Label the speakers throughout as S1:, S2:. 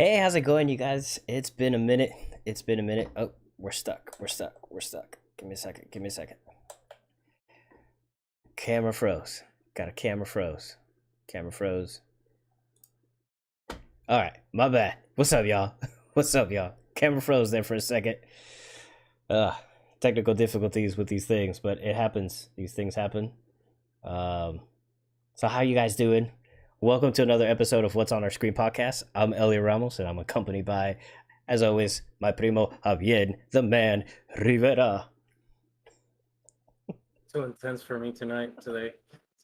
S1: Hey, how's it going, you guys? It's been a minute. It's been a minute. Oh, we're stuck. We're stuck. We're stuck. Give me a second. Give me a second. Camera froze. Got a camera froze. Camera froze. All right, my bad. What's up, y'all? What's up, y'all? Camera froze there for a second. Uh, Technical difficulties with these things, but it happens. These things happen. Um, so how you guys doing? Welcome to another episode of What's on Our Screen podcast. I'm Elio Ramos, and I'm accompanied by, as always, my primo Javier, the man Rivera.
S2: Too intense for me today.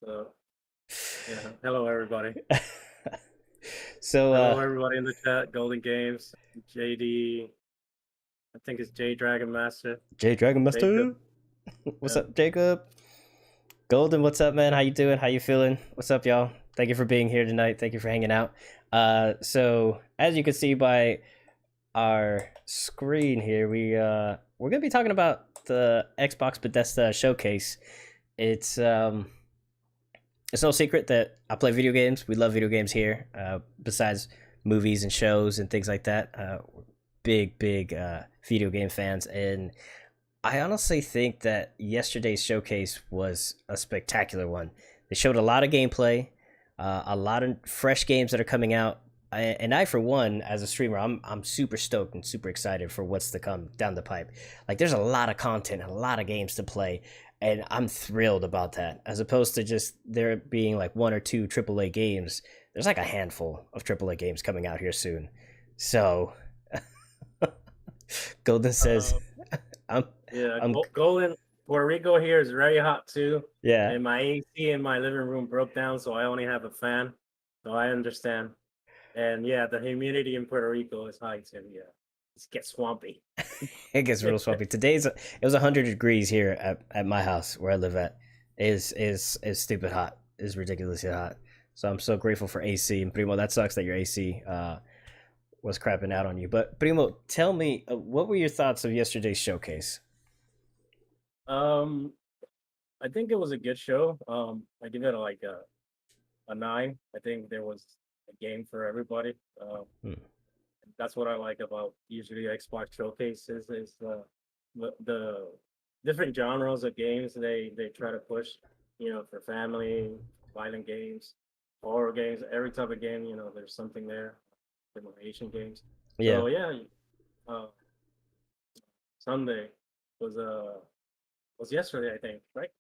S2: So, yeah. Hello, everybody.
S1: So,
S2: Hello, everybody in the chat. Golden Games, JD. I think it's J Dragon Master.
S1: J Dragon Master. What's up, Jacob? Golden, what's up, man? How you doing? How you feeling? What's up, y'all? Thank you for being here tonight. Thank you for hanging out. So as you can see by our screen here, we're gonna be talking about the Xbox Bethesda Showcase. It's no secret that I play video games. We love video games here. Besides movies and shows and things like that, we're big video game fans, and I honestly think that yesterday's showcase was a spectacular one. They showed a lot of gameplay, a lot of fresh games that are coming out, and I, for one, as a streamer, I'm super stoked and super excited for what's to come down the pipe. Like, there's a lot of content, a lot of games to play, and I'm thrilled about that. As opposed to just there being like one or two AAA games, there's like a handful of AAA games coming out here soon. So, Golden says, I'm
S2: Golden. Puerto Rico here is very hot too.
S1: Yeah.
S2: And my AC in my living room broke down, so I only have a fan. So I understand. And yeah, the humidity in Puerto Rico is high too. Yeah, it gets swampy.
S1: It gets real swampy. It was 100 degrees here at my house where I live at. Is stupid hot. Is ridiculously hot. So I'm so grateful for AC. And Primo, that sucks that your AC was crapping out on you. But Primo, tell me, what were your thoughts of yesterday's showcase?
S2: I think it was a good show. I give it a 9. I think there was a game for everybody. That's what I like about usually Xbox showcases is the different genres of games they try to push. For family, violent games, horror games, every type of game. There's something there. Different Asian games.
S1: Yeah.
S2: So yeah, Sunday was yesterday, I think, right?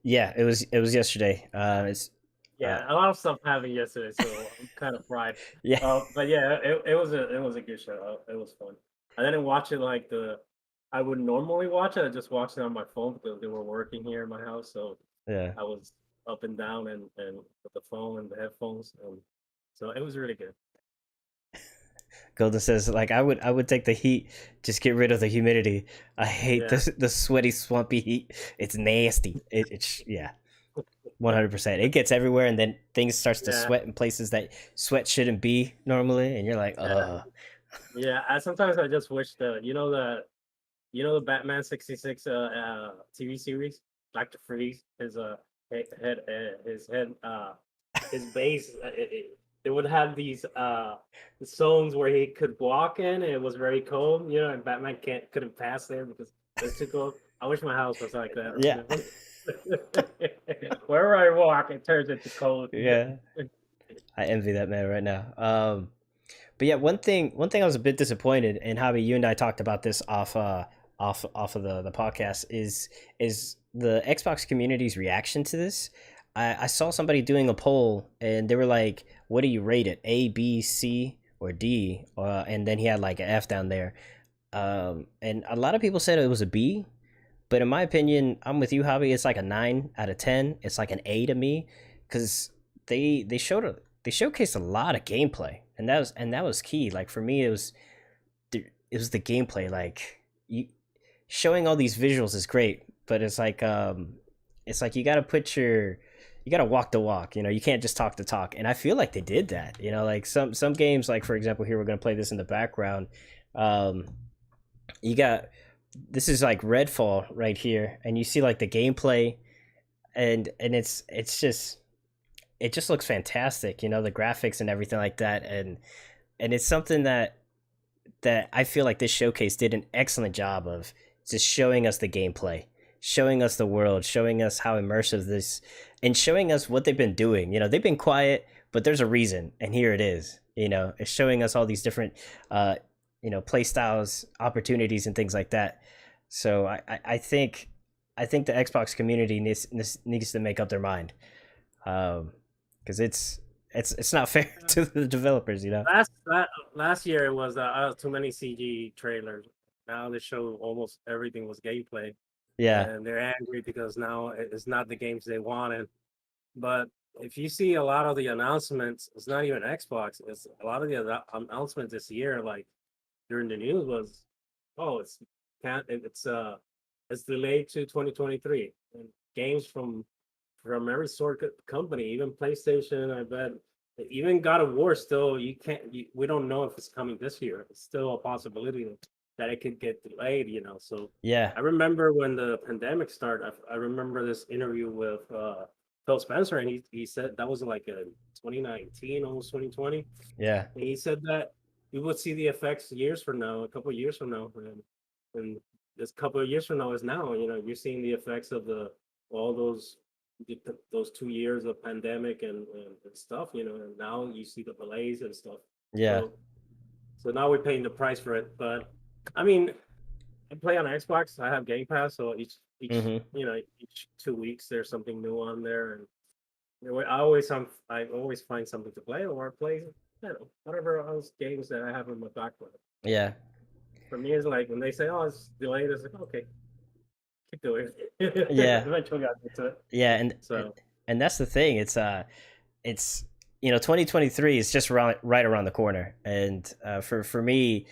S1: Yeah, it was yesterday.
S2: Yeah, a lot of stuff happened yesterday, so I'm kind of fried.
S1: Yeah.
S2: But yeah, it was a good show. It was fun. I didn't watch it like I would normally watch it. I just watched it on my phone because they were working here in my house, so
S1: Yeah.
S2: I was up and down and with the phone and the headphones, and so it was really good.
S1: Golden says, like, I would take the heat, just get rid of the humidity. I hate
S2: Yeah.
S1: the sweaty, swampy heat. It's nasty. It's yeah, 100%. It gets everywhere, and then things starts to
S2: Yeah.
S1: sweat in places that sweat shouldn't be normally, and you're like,
S2: Yeah. Yeah, sometimes I just wish the Batman 66 TV series, Dr. Freeze, his head his base it would have these zones where he could walk in, and it was very cold, and Batman couldn't pass there because it's too cold. I wish my house was like that.
S1: Yeah.
S2: Wherever I walk, it turns into cold.
S1: Yeah. I envy that man right now. But yeah, one thing I was a bit disappointed, and Javi, you and I talked about this off of the podcast, is the Xbox community's reaction to this. I saw somebody doing a poll, and they were like, "What do you rate it? A, B, C, or D?" And then he had like an F down there. And a lot of people said it was a B, but in my opinion, I'm with you, Javi. It's like a 9 out of 10. It's like an A to me, because they showcased a lot of gameplay, and that was key. Like, for me, it was the gameplay. Like, showing all these visuals is great, but it's like you gotta walk the walk. You can't just talk the talk, and I feel like they did that. Like some games, like, for example, here we're gonna play this in the background. You got This is like Redfall right here, and you see like the gameplay, and it just looks fantastic. The graphics and everything like that, and and it's something that I feel like this showcase did an excellent job of just showing us the gameplay, showing us the world, showing us how immersive this, and showing us what they've been doing. They've been quiet, but there's a reason, and here it is. It's showing us all these different, uh, play styles, opportunities, and things like that. So I think the Xbox community needs to make up their mind, because it's not fair to the developers.
S2: Last year it was too many CG trailers. Now they show almost everything was gameplay,
S1: Yeah.
S2: and they're angry because now it's not the games they wanted. But if you see a lot of the announcements, it's not even Xbox. It's a lot of the announcements this year, like during the news, was, oh, can't it's delayed to 2023. And games from every sort of company, even PlayStation, I bet, even God of War, still you can't. We don't know if it's coming this year. It's still a possibility that it could get delayed. So
S1: Yeah.
S2: I remember when the pandemic started. I remember this interview with Phil Spencer, and he said that was like a 2019, almost 2020.
S1: Yeah.
S2: And he said that we would see the effects years from now, a couple of years from now, and this couple of years from now is now. You're seeing the effects of all those 2 years of pandemic and stuff. And now you see the delays and stuff.
S1: Yeah.
S2: So now we're paying the price for it. But I mean, I play on Xbox. I have Game Pass, so
S1: Mm-hmm.
S2: each 2 weeks there's something new on there, and I always find something to play or play. Whatever else games that I have in my backlog.
S1: Yeah.
S2: For me, it's like when they say, "Oh, it's delayed," it's like, okay, keep doing it.
S1: Yeah.
S2: Eventually, I get to it.
S1: Yeah.
S2: So
S1: And that's the thing. It's 2023 is just right around the corner, and for me,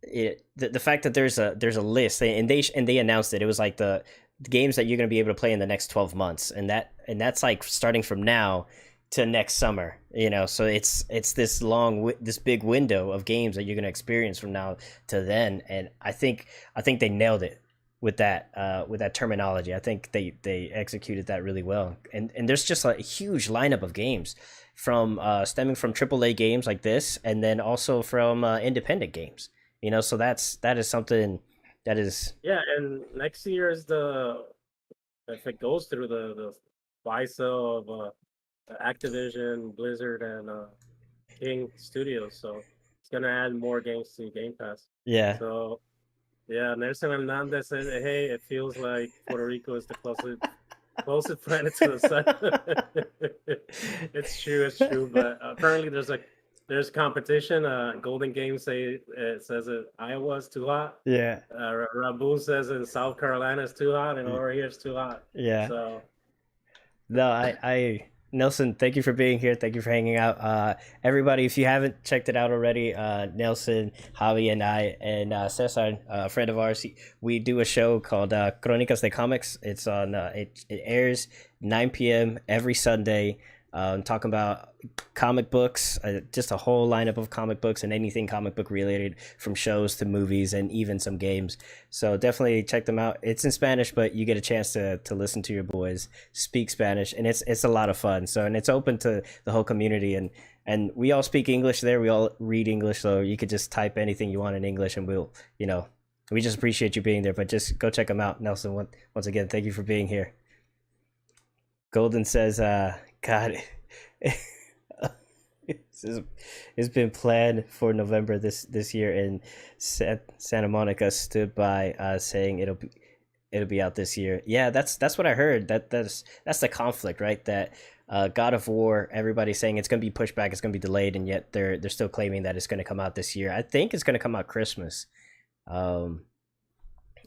S1: the fact that there's a list, and they announced it. It was like the games that you're going to be able to play in the next 12 months, and that's like starting from now to next summer. So it's this big window of games that you're going to experience from now to then, and I think they nailed it with that terminology. I think they executed that really well, and there's just a huge lineup of games from stemming from AAA games like this, and then also from independent games. So that is something that is.
S2: yeah, and next year is if it goes through the buy sell of Activision, Blizzard, and King Studios, so it's gonna add more games to Game Pass.
S1: Yeah.
S2: So yeah, Nelson Hernandez said, "Hey, it feels like Puerto Rico is the closest planet to the sun." It's true, but apparently there's competition. Golden Games says that Iowa is too hot.
S1: Yeah.
S2: Rabu says in South Carolina is too hot, and over here it's too hot.
S1: Yeah.
S2: So
S1: No, Nelson, thank you for being here. Thank you for hanging out. Everybody, if you haven't checked it out already, Nelson, Javi, and I, and Cesar, a friend of ours, we do a show called Crónicas de Comics. It's on. It airs 9 p.m. every Sunday. Talking about comic books, just a whole lineup of comic books and anything comic book related, from shows to movies and even some games. So definitely check them out. It's in Spanish, but you get a chance to listen to your boys speak Spanish, and it's a lot of fun. So, and it's open to the whole community, and we all speak English there. We all read English, so you could just type anything you want in English, and we just appreciate you being there. But just go check them out, Nelson. Once again, thank you for being here. Golden says, God, it's been planned for November this year, and Santa Monica stood by, saying it'll be out this year. Yeah, that's what I heard. That's the conflict, right? That God of War, everybody's saying it's going to be pushed back, it's going to be delayed, and yet they're still claiming that it's going to come out this year. I think it's going to come out Christmas, but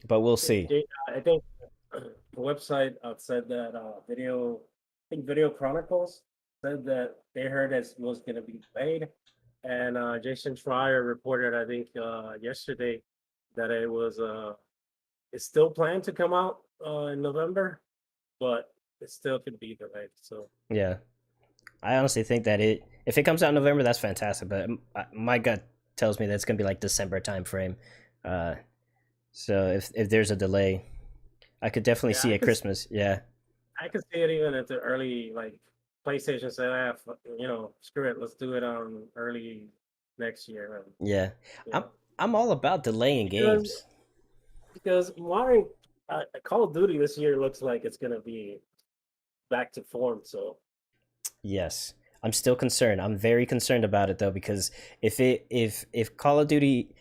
S1: we'll see.
S2: I think the website said that Video Chronicles said that they heard it was going to be delayed, and Jason Schreier reported, I think yesterday, that it's still planned to come out in November, but it still could be delayed. So
S1: Yeah, I honestly think that if it comes out in November, that's fantastic. But my gut tells me that it's gonna be like December time frame. Uh, so if there's a delay, I could definitely
S2: yeah,
S1: see it Christmas. Yeah.
S2: I could see it even at the early, like PlayStation said, screw it, let's do it on early next year. And,
S1: Yeah,
S2: you
S1: I'm
S2: know,
S1: I'm all about delaying
S2: because
S1: games.
S2: modern Call of Duty this year looks like it's gonna be back to form. So
S1: Yes. I'm still concerned. I'm very concerned about it though, because if Call of Duty,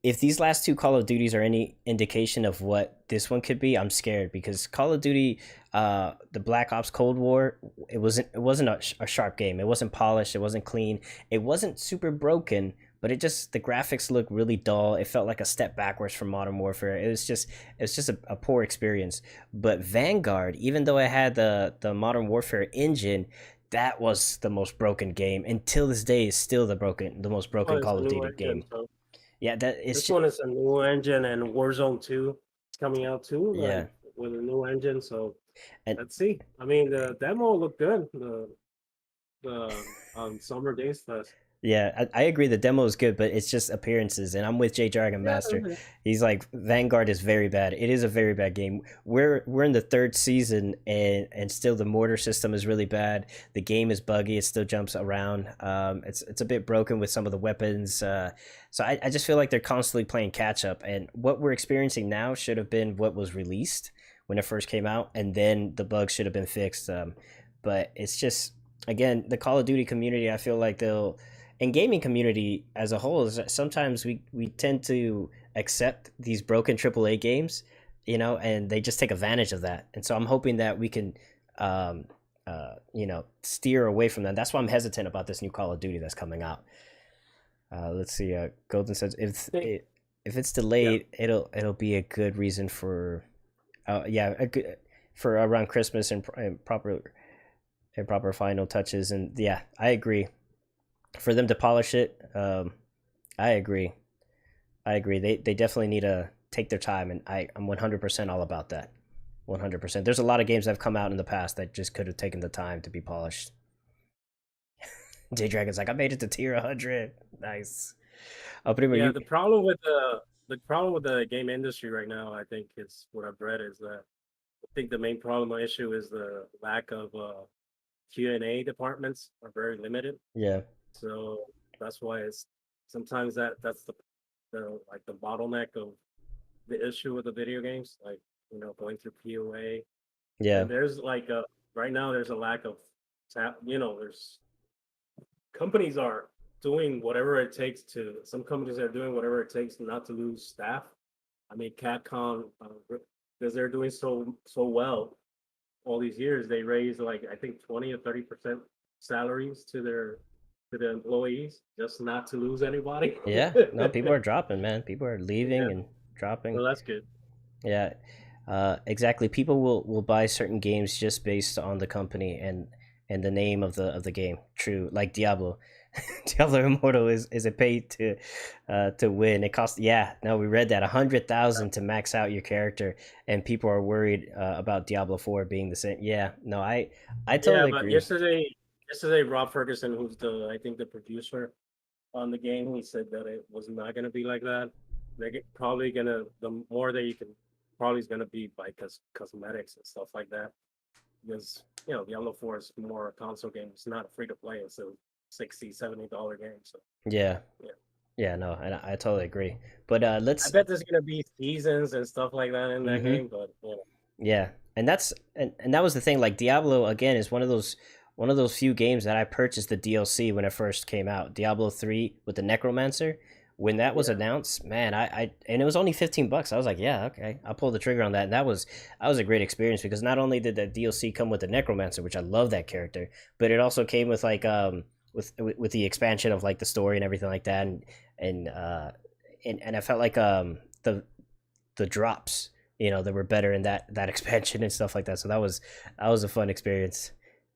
S1: if these last two Call of Duties are any indication of what this one could be, I'm scared because Call of Duty, the Black Ops Cold War, it wasn't a sharp game. It wasn't polished. It wasn't clean. It wasn't super broken, but it just the graphics looked really dull. It felt like a step backwards from Modern Warfare. It was just a poor experience. But Vanguard, even though it had the Modern Warfare engine, that was the most broken game until this day. Is still the most
S2: this
S1: broken
S2: one is
S1: Call
S2: a
S1: of
S2: new
S1: Duty
S2: engine.
S1: game.
S2: So
S1: Yeah, that
S2: this
S1: it's
S2: one is a new engine, and Warzone 2 is coming out too,
S1: yeah,
S2: like with a new engine. So
S1: and
S2: let's see. I mean, the demo looked good. The Summer Days Fest.
S1: yeah, I agree. The demo is good, but it's just appearances. And I'm with J Dragon
S2: Yeah,
S1: Master. He's like Vanguard is very bad. It is a very bad game. We're in the third season, and still the mortar system is really bad. The game is buggy. It still jumps around. It's a bit broken with some of the weapons. So I just feel like they're constantly playing catch up. And what we're experiencing now should have been what was released when it first came out, and then the bugs should have been fixed. But it's just again the Call of Duty community. I feel like they'll and gaming community as a whole is sometimes we tend to accept these broken AAA games, and they just take advantage of that. And so I'm hoping that we can, um, steer away from that. That's why I'm hesitant about this new Call of Duty that's coming out. Let's see. Golden says
S2: think,
S1: if it's
S2: yeah,
S1: delayed, it'll be a good reason for, yeah, a good for around Christmas and proper final touches. And yeah, I agree. For them to polish it, I agree. I agree. They definitely need to take their time, and I'm 100% all about that. 100%. There's a lot of games that have come out in the past that just could have taken the time to be polished. J Dragon's like, I made it to tier 100. Nice. Primo,
S2: yeah.
S1: you.
S2: The problem with the game industry right now, I think, is what I've read is that I think the main problem or issue is the lack of Q&A departments are very limited.
S1: Yeah.
S2: So that's why it's sometimes that's the like the bottleneck of the issue with the video games, like going through POA.
S1: Yeah.
S2: And there's like a right now there's a lack of there's companies are doing whatever it takes to some companies are doing whatever it takes not to lose staff. I mean, Capcom, because they're doing so well all these years, they raised like I think 20 or 30% salaries to the employees just not to lose anybody.
S1: Yeah. No, people are dropping, man. People are leaving
S2: Yeah,
S1: and dropping.
S2: so that's good.
S1: Yeah, exactly. People will buy certain games just based on the company and the name of the game. True, like Diablo. Diablo Immortal is a pay to win. It costs, yeah. No, we read that 100,000 to max out your character, and people are worried about Diablo 4 being the same. Yeah, no, I
S2: Yeah,
S1: totally
S2: but
S1: agree.
S2: yesterday Rob Ferguson, who's the I think the producer on the game, he said that it was not going to be like that. Probably gonna the more that you can probably is gonna be by cosmetics and stuff like that because Diablo 4 is more a console game. It's not free to play. It's a $60-$70 game. So
S1: Yeah,
S2: yeah,
S1: yeah, no, and I totally agree. But
S2: I
S1: let's.
S2: bet there's gonna be seasons and stuff like that in that
S1: Mm-hmm.
S2: game. But
S1: Yeah, and that was the thing. Like Diablo again is one of those few games that I purchased the DLC when it first came out. Diablo 3 with the Necromancer. When that was
S2: yeah,
S1: announced, man, I and it was only $15. I was like, yeah, okay, I'll pull the trigger on that. And that was a great experience because not only did the DLC come with the Necromancer, which I love that character, but it also came with like with the expansion of like the story and everything like that, and I felt like the drops, that were better in that expansion and stuff like that. So that was a fun experience.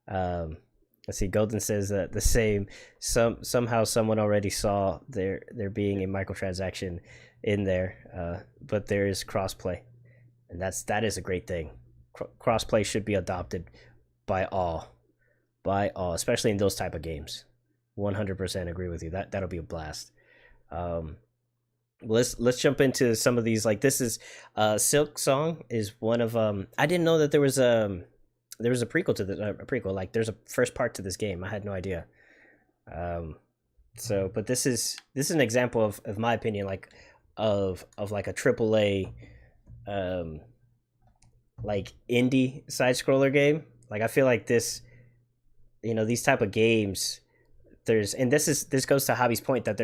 S1: um let's see, Golden says that the same. Somehow someone already saw there being a microtransaction in there, but there is crossplay, and that is a great thing. Crossplay should be adopted by all, especially in those type of games. 100% agree with you. That'll be a blast. um let's jump into some of these. Like this is Silk Song is one of I didn't know that there was a prequel to this, a prequel, like there's a first part to this game. I had no idea. um So, but this is an example of my opinion, like of like a triple A, um, like indie side scroller game. Like I feel like this, these type of games. This goes to Hobby's point that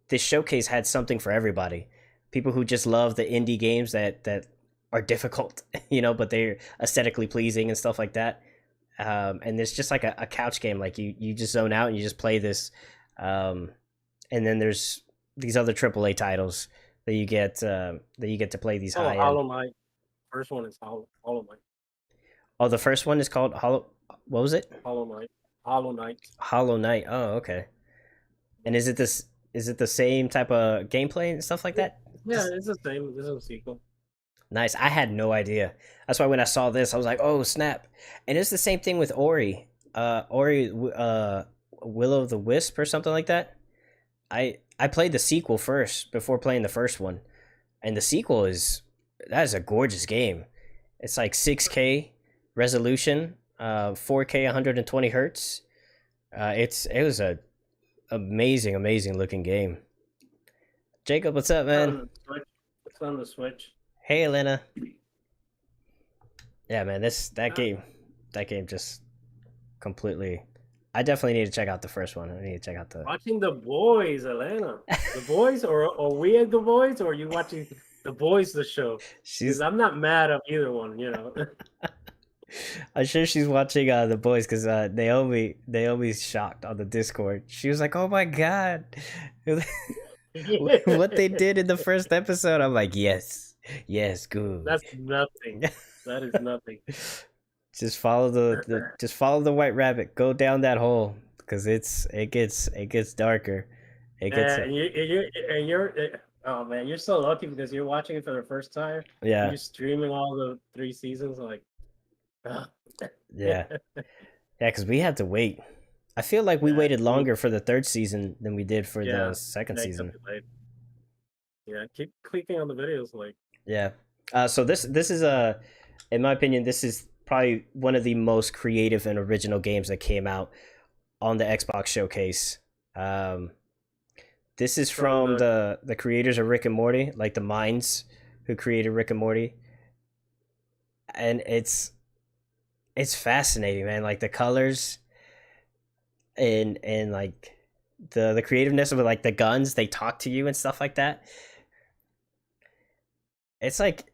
S1: this showcase had something for everybody. People who just love the indie games that are difficult, but they're aesthetically pleasing and stuff like that. And it's just like a couch game. Like you just zone out and you just play this. And then there's these other AAA titles that you get to play these
S2: Oh,
S1: high end.
S2: Hollow Knight. First one is Hollow Knight.
S1: Oh, the first one is called Hollow. What was it?
S2: Hollow Knight. Hollow Knight.
S1: Hollow Knight. Oh, okay. And is it this? Is it the same type of gameplay and stuff like that?
S2: Yeah, it's the same. This is a sequel.
S1: Nice. I had no idea. That's why when I saw this, I was like, "Oh snap!" And it's the same thing with Ori. Ori, Will of the Wisp or something like that. I played the sequel first before playing the first one, and the sequel is a gorgeous game. It's like 6K resolution, 4K 120 hertz. It was a amazing looking game. Jacob, what's up, man?
S2: It's on the Switch.
S1: Hey, Elena. Yeah, man, that game just completely. I definitely need to check out the first one. I need to check out the.
S2: Watching The Boys, Elena. The Boys, or we at The Boys, or are you watching The Boys, the show? Because I'm not mad at either one,
S1: I'm sure she's watching the boys because Naomi shocked on the Discord. She was like, "Oh my god, what they did in the first episode!" I'm like, "Yes, good."
S2: That's nothing. That is nothing.
S1: Just follow the white rabbit. Go down that hole because it gets darker. It gets.
S2: And you're oh man, you're so lucky because you're watching it for the first time.
S1: Yeah.
S2: You're streaming all the 3 seasons, like.
S1: Yeah, because we had to wait. I feel like we waited longer for the third season than we did for the second season.
S2: Yeah, keep clicking on the videos, like.
S1: Yeah. So this is in my opinion, this is probably one of the most creative and original games that came out on the Xbox Showcase. This is from the creators of Rick and Morty, like the minds who created Rick and Morty, and it's fascinating, man. Like the colors and like the creativeness of like the guns, they talk to you and stuff like that. It's like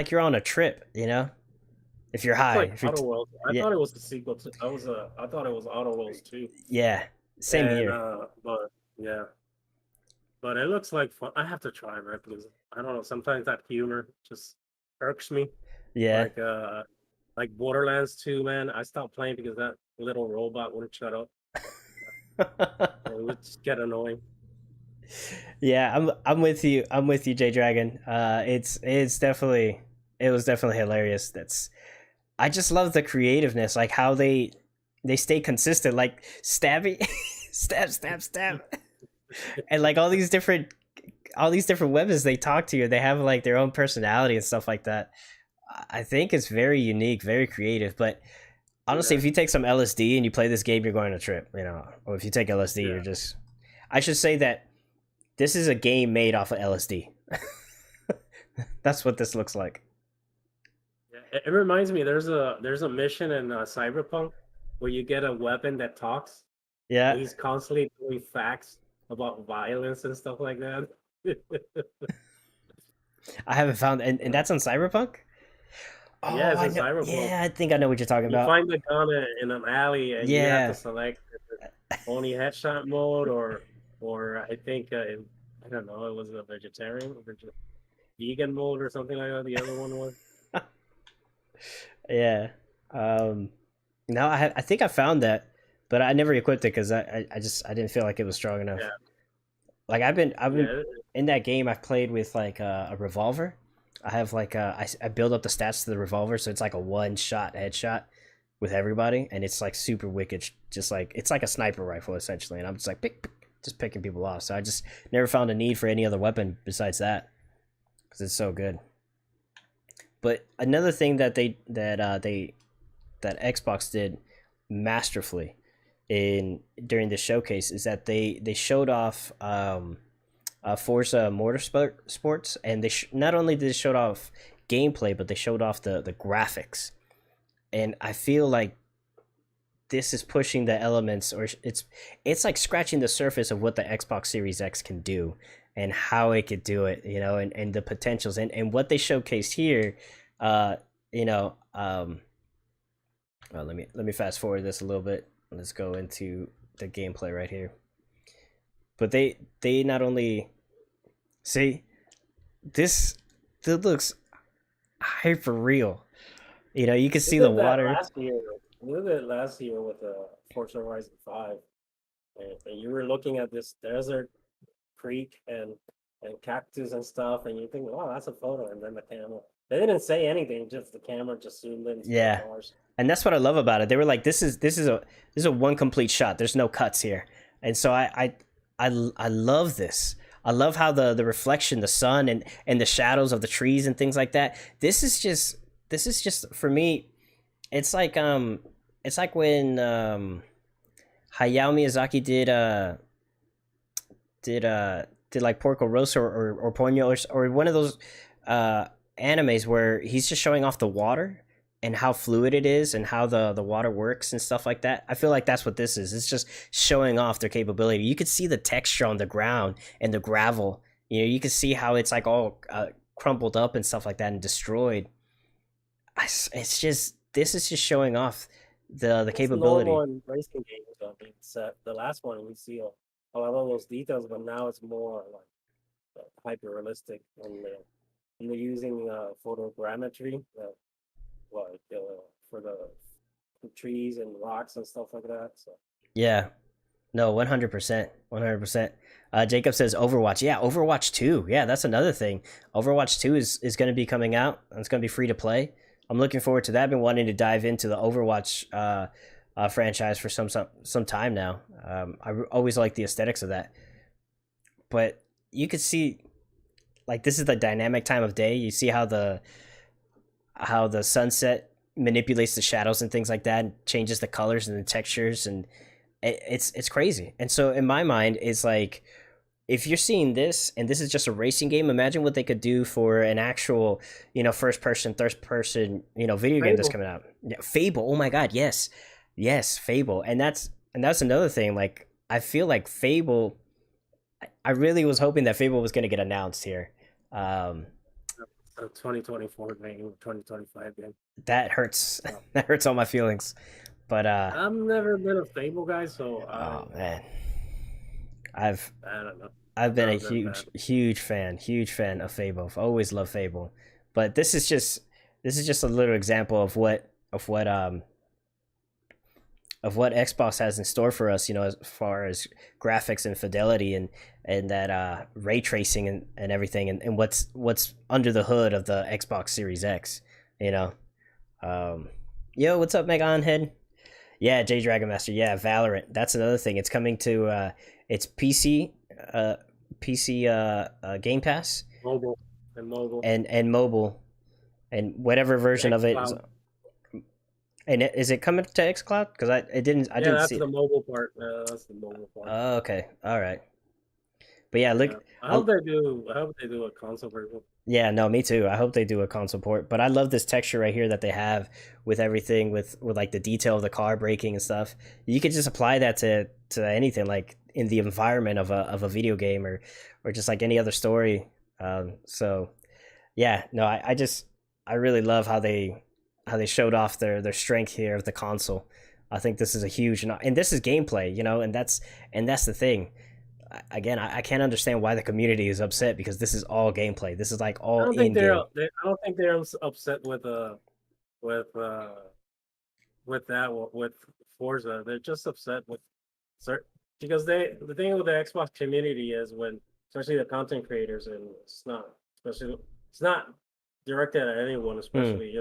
S1: you're on a trip, if you're high.
S2: Like Outer Worlds. I thought it was the sequel to. I thought it was Outer Worlds too.
S1: Yeah, same here.
S2: But it looks like fun. I have to try it, right? Because I don't know. Sometimes that humor just irks me.
S1: Yeah.
S2: Like Borderlands 2, man. I stopped playing because that little robot wouldn't shut up. It would just get annoying.
S1: Yeah, I'm with you. I'm with you, J Dragon. It was definitely hilarious. I just love the creativeness, like how they stay consistent, like stabbing, stab, and like all these different weapons they talk to you. They have like their own personality and stuff like that. I think it's very unique, very creative. But honestly, if you take some LSD and you play this game, you're going on a trip, Or if you take LSD, you're just. I should say that this is a game made off of LSD. That's what this looks like.
S2: Yeah, it reminds me. There's a mission in Cyberpunk where you get a weapon that talks.
S1: Yeah.
S2: He's constantly doing facts about violence and stuff like that.
S1: I haven't found, and that's on Cyberpunk.
S2: Oh, yeah, it's Cyberpunk.
S1: Yeah, I think I know what you're talking about.
S2: You find the gun in an alley, and you have to select only headshot mode, or I think I don't know, it was a vegetarian, vegan mode, or something like that. The other one was.
S1: Yeah. No, I think I found that, but I never equipped it because I didn't feel like it was strong enough.
S2: Yeah.
S1: Like I've been in that game. I've played with like a revolver. I have like I build up the stats to the revolver, so it's like a one shot headshot with everybody, and it's like super wicked. Just like it's like a sniper rifle essentially, and I'm just like just picking people off. So I just never found a need for any other weapon besides that because it's so good. But another thing that Xbox did masterfully in during the showcase is that they showed off Forza Motorsports, and not only did they showed off gameplay, but they showed off the graphics. And I feel like this is pushing the elements, or it's like scratching the surface of what the Xbox Series X can do and how it could do it, and the potentials and what they showcased here. uh you know well, let me fast forward this a little bit. Let's go into the gameplay right here. But they not only see this looks hyper real. You can
S2: We
S1: see the
S2: did that
S1: water.
S2: last year. We did it last year with Forza Horizon 5, and you were looking at this desert creek and cactus and stuff, and you think, "Wow, that's a photo." And then the camera. They didn't say anything; just the camera just zoomed into the
S1: Yeah,
S2: cars.
S1: and that's what I love about it. They were like, this is a one complete shot. There's no cuts here, and so I love this. I love how the reflection, the sun, and the shadows of the trees and things like that. This is just for me. It's like when Hayao Miyazaki did like Porco Rosso or Ponyo, or one of those uh animes where he's just showing off the water and how fluid it is and how the water works and stuff like that. I feel like that's what this is. It's just showing off their capability. You could see the texture on the ground and the gravel. You could see how it's like all crumpled up and stuff like that and destroyed. It's just, this is just showing off the
S2: It's normal
S1: capability.
S2: in racing games. I mean, the last one we see a lot of those details, but now it's more like hyper realistic, and they're using photogrammetry, like for the trees and rocks and stuff like that. So
S1: Yeah, no, 100%, 100%. Jacob says Overwatch. Yeah, Overwatch 2. Yeah, that's another thing. Overwatch 2 is going to be coming out. It's going to be free to play. I'm looking forward to that. I've been wanting to dive into the Overwatch franchise for some time now. Always like the aesthetics of that. But you could see, like, this is the dynamic time of day. You see how the sunset manipulates the shadows and things like that, and changes the colors and the textures, and it's crazy. And so in my mind, it's like, if you're seeing this and this is just a racing game, imagine what they could do for an actual, first person, third person, video game that's
S2: Fable.
S1: coming out. Yeah, Fable. Oh my god, yes. Yes, Fable. And that's another thing. Like, I feel like Fable, I really was hoping that Fable was going to get announced here. Um
S2: A 2024 game, 2025 game.
S1: that hurts.
S2: So,
S1: That hurts all my feelings. But
S2: I've never been a Fable guy, so
S1: oh man. I've
S2: I don't know.
S1: I've been a
S2: Not that bad.
S1: huge fan of Fable. I've always loved Fable, but this is just a little example of what Xbox has in store for us. As far as graphics and fidelity and that ray tracing and everything, and what's under the hood of the Xbox Series X. You know, um, yo, what's up, Megon Head? Yeah, J Dragon Master. Yeah, Valorant. That's another thing. It's coming to it's uh, PC Game Pass
S2: Mobile and mobile.
S1: and mobile, and whatever version of it is.
S2: XCloud.
S1: And is it coming to XCloud? Because I didn't
S2: Yeah,
S1: see
S2: that's
S1: it.
S2: the mobile part. That's the mobile part.
S1: Oh, okay, all right. But yeah, look,
S2: Yeah. I
S1: I,
S2: hope they do. I hope they do a console version.
S1: yeah, no, me too. I hope they do a console port. But I love this texture right here that they have with everything, with like the detail of the car braking and stuff. You could just apply that to anything, like in the environment of a video game, or just like any other story. So yeah, no, I really love how they showed off their strength here of the console. I think this is a huge, and this is gameplay, and that's the thing. Again, I can't understand why the community is upset, because this is all gameplay. This is like
S2: I
S1: all
S2: don't think
S1: in game.
S2: I don't think they're upset with with with Forza. They're just upset with certain, because the thing with the Xbox community is, when especially the content creators, and it's not directed at anyone,
S1: Hmm.
S2: especially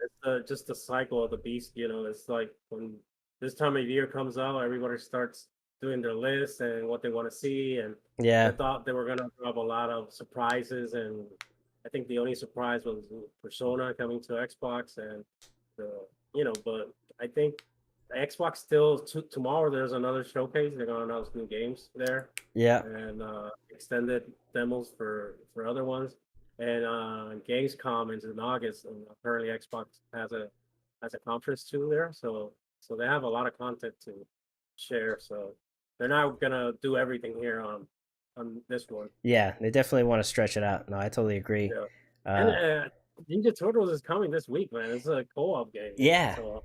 S2: it's just the cycle of the beast. It's like when this time of year comes out, everybody starts doing their list and what they want to see, and they
S1: Yeah,
S2: thought they were gonna drop a lot of surprises, and I think the only surprise was Persona coming to Xbox, and the but I think Xbox still tomorrow. There's another showcase. They're gonna announce new games there.
S1: Yeah.
S2: And extended demos for other ones. And Gamescom is in August, and apparently Xbox has a conference too there. So they have a lot of content to share. So they're not gonna do everything here on this one.
S1: Yeah, they definitely want to stretch it out. No, I totally agree.
S2: Yeah. And Ninja Turtles is coming this week, man. It's a co-op game.
S1: Yeah.
S2: So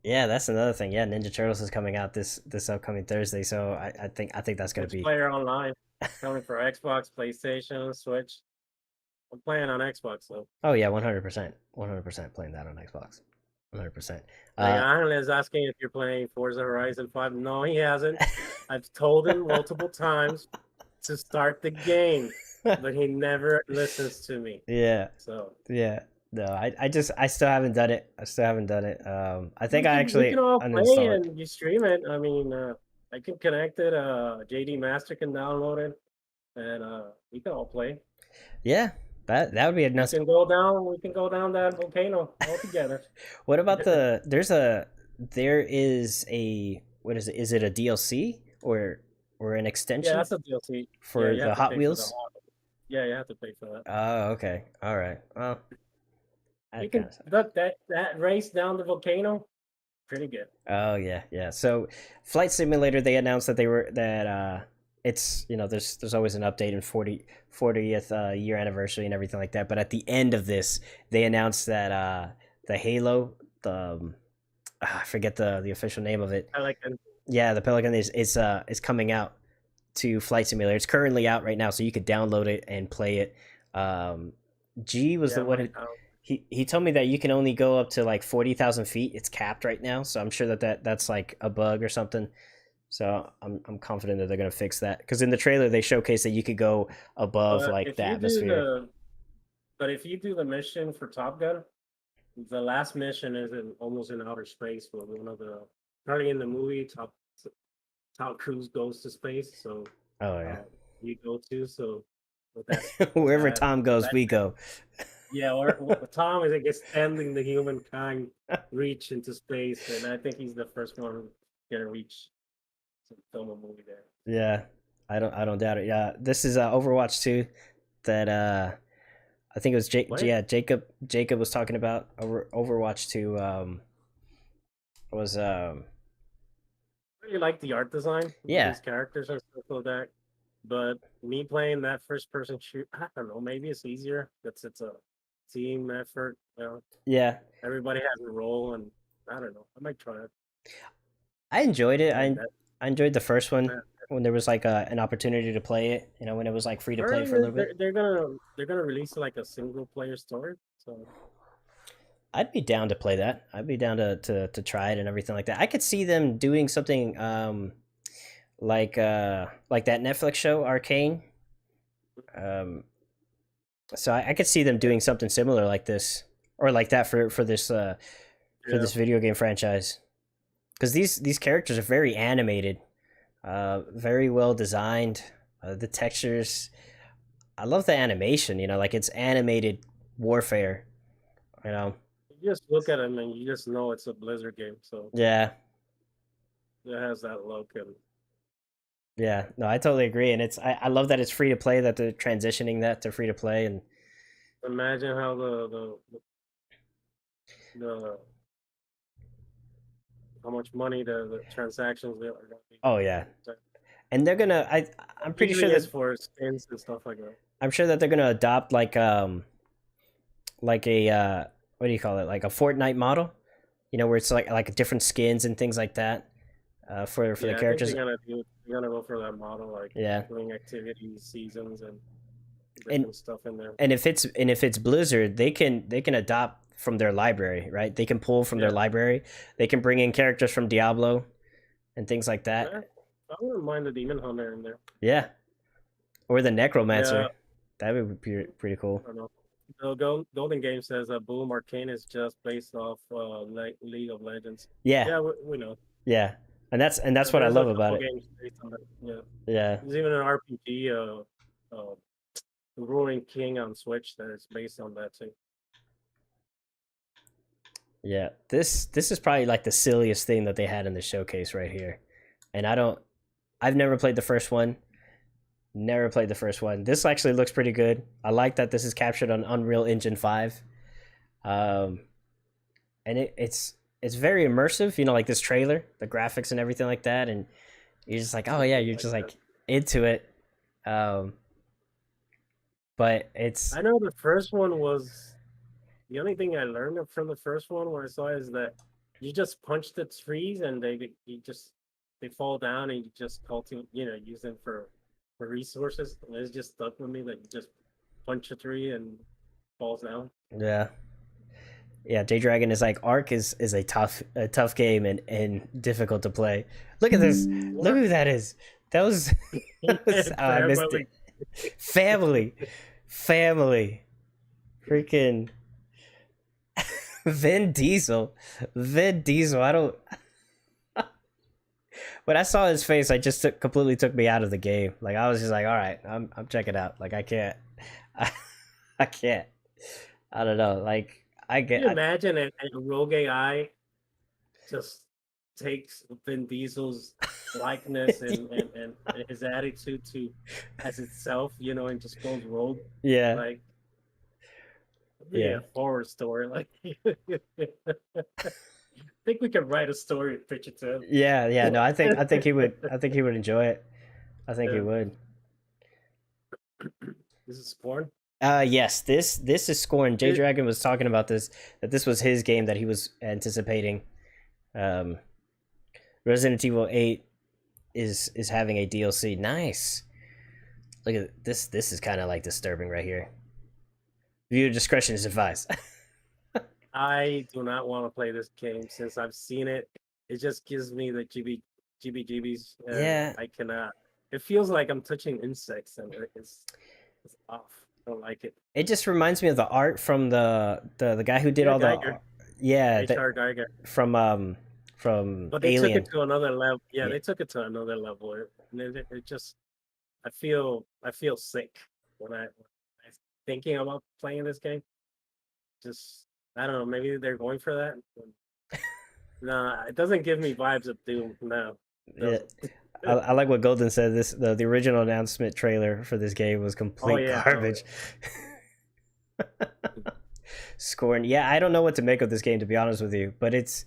S1: Yeah, that's another thing. Yeah, Ninja Turtles is coming out this upcoming Thursday, so I think that's gonna be
S2: player online coming for Xbox, PlayStation, Switch. I'm playing on Xbox though.
S1: Oh yeah, 100%, 100% playing that on Xbox, 100%.
S2: Alan is asking if you're playing Forza Horizon 5. No, he hasn't. I've told him multiple times to start the game, but he never listens to me.
S1: Yeah.
S2: So
S1: yeah. No, I still haven't done it. I still haven't done it. I think I
S2: we
S1: actually
S2: can all play
S1: uninstalled it.
S2: and you stream it. I mean, I can connect it. JD Master can download it, and we can all play.
S1: Yeah, that would be a nice.
S2: We can go down that volcano all together.
S1: What about there is a, what is it? Is it a DLC or an extension?
S2: Yeah, that's a DLC
S1: for
S2: the
S1: Hot Wheels.
S2: Yeah, you have to pay for that.
S1: Oh, okay. All right. Well,
S2: you can that race down the volcano, pretty good.
S1: Oh yeah, yeah. So, Flight Simulator, they announced that it's, there's always an update in 40th year anniversary and everything like that. But at the end of this, they announced that the Halo, I forget the official name of it.
S2: Pelican.
S1: Yeah, the Pelican is coming out to Flight Simulator. It's currently out right now, so you could download it and play it. G was the one. He told me that you can only go up to like 40,000 feet. It's capped right now, so I'm sure that's like a bug or something. So I'm confident that they're gonna fix that, because in the trailer they showcased that you could go above like the atmosphere.
S2: But if you do the mission for Top Gun, the last mission is almost in outer space. For one of the probably in the movie, Tom Cruise goes to space. So you go to so
S1: wherever Tom goes, we go.
S2: Yeah, or Tom is extending the humankind reach into space, and I think he's the first one gonna reach to film a movie there.
S1: Yeah, I don't doubt it. Yeah, this is Overwatch 2 that I think it was Jacob was talking about. Overwatch 2 was I
S2: really like the art design.
S1: Yeah,
S2: these characters and stuff like that. But me playing that first person shoot, I don't know. Maybe it's easier. It's a team effort.
S1: Yeah.
S2: Everybody has a role, and I don't know. I might try it.
S1: I enjoyed it. I enjoyed the first one when there was like an opportunity to play it. When it was like free to play for a little bit.
S2: They're gonna release like a single player story. So
S1: I'd be down to play that. I'd be down to try it and everything like that. I could see them doing something like that Netflix show Arcane. So I could see them doing something similar like this, or like that for this this video game franchise, because these characters are very animated, very well designed. The textures, I love the animation. Like it's animated warfare.
S2: You just look at them and you just know it's a Blizzard game. So
S1: yeah,
S2: it has that look. And
S1: yeah, no, I totally agree, and I love that it's free to play. That they're transitioning that to free to play, and
S2: imagine how how much money the transactions are going to be.
S1: Oh yeah, and they're gonna. I'm pretty sure that's
S2: for skins and stuff like that.
S1: I'm sure that they're gonna adopt like a what do you call it, like a Fortnite model, where it's like different skins and things like that. For the characters,
S2: they're gonna go for that model, like doing activities, seasons, and different stuff in there.
S1: And if it's Blizzard, they can adopt from their library, right? They can pull from their library. They can bring in characters from Diablo, and things like that.
S2: Yeah, I wouldn't mind the Demon Hunter in there.
S1: Yeah, or the Necromancer. Yeah. That would be pretty cool.
S2: I don't know. The Golden Game says that Boom Arcane is just based off League of Legends.
S1: Yeah,
S2: we know.
S1: Yeah. And that's what I love about it. Yeah.
S2: There's even an RPG, Roaring King on Switch that is based on that too.
S1: Yeah, this is probably like the silliest thing that they had in the showcase right here, and I've never played the first one. Never played the first one. This actually looks pretty good. I like that this is captured on Unreal Engine 5. Um, and it's very immersive, you know, like this trailer, the graphics and everything like that, and you're just like, oh yeah, you're
S2: Like
S1: just
S2: that.
S1: like into it. Um, but it's
S2: I know the first one was the only thing I learned from the first one when I saw it is that you just punch the trees and you just they fall down and you just cultivate, use them for resources. And it's just stuck with me that you just punch a tree and falls down.
S1: yeah, yeah. J Dragon is like Arc is a tough game and difficult to play. Look at this. Look
S2: What?
S1: who that is. That was, that was oh, I missed it.
S2: Family.
S1: Family, family, freaking Vin Diesel. Vin Diesel. I don't. When I saw his face, I just completely took me out of the game. Like I was just like, all right, I'm checking out. Like I can't, I can't. I don't know. Like I
S2: Can
S1: get,
S2: you imagine a rogue AI just takes Vin Diesel's likeness and his attitude to as itself, and just goes rogue.
S1: yeah,
S2: Like really
S1: yeah,
S2: a horror story. Like I think we could write a story and pitch it to him.
S1: yeah, yeah. No, I think he would. I think he would enjoy it. I think he
S2: Yeah.
S1: would.
S2: This is porn.
S1: Yes. This is Scorn. J
S2: It,
S1: Dragon was talking about this. That this was his game that he was anticipating. Um, Resident Evil 8 is having a DLC. Nice. Look at this. This is kind of like disturbing right here. Viewer discretion is advised.
S2: I do not want to play this game since I've seen it. It just gives me the GBs, and
S1: Yeah,
S2: I cannot. It feels like I'm touching insects, and it's off. I don't like it.
S1: it just reminds me of the art from the guy who did
S2: Yeah,
S1: all
S2: Geiger,
S1: the yeah that
S2: HR Geiger.
S1: from
S2: But they took it
S1: Alien.
S2: to another level. Yeah,
S1: Yeah,
S2: they took it to another level. It just I feel sick when I thinking about playing this game. Just I don't know. Maybe they're going for that. No, it doesn't give me vibes of Doom. No, it
S1: yeah.
S2: doesn't.
S1: I like what Golden said. This the original announcement trailer for this game was
S2: Oh
S1: complete
S2: yeah, oh
S1: garbage. Scorn. Yeah, I don't know what to make of this game to be honest with you, but it's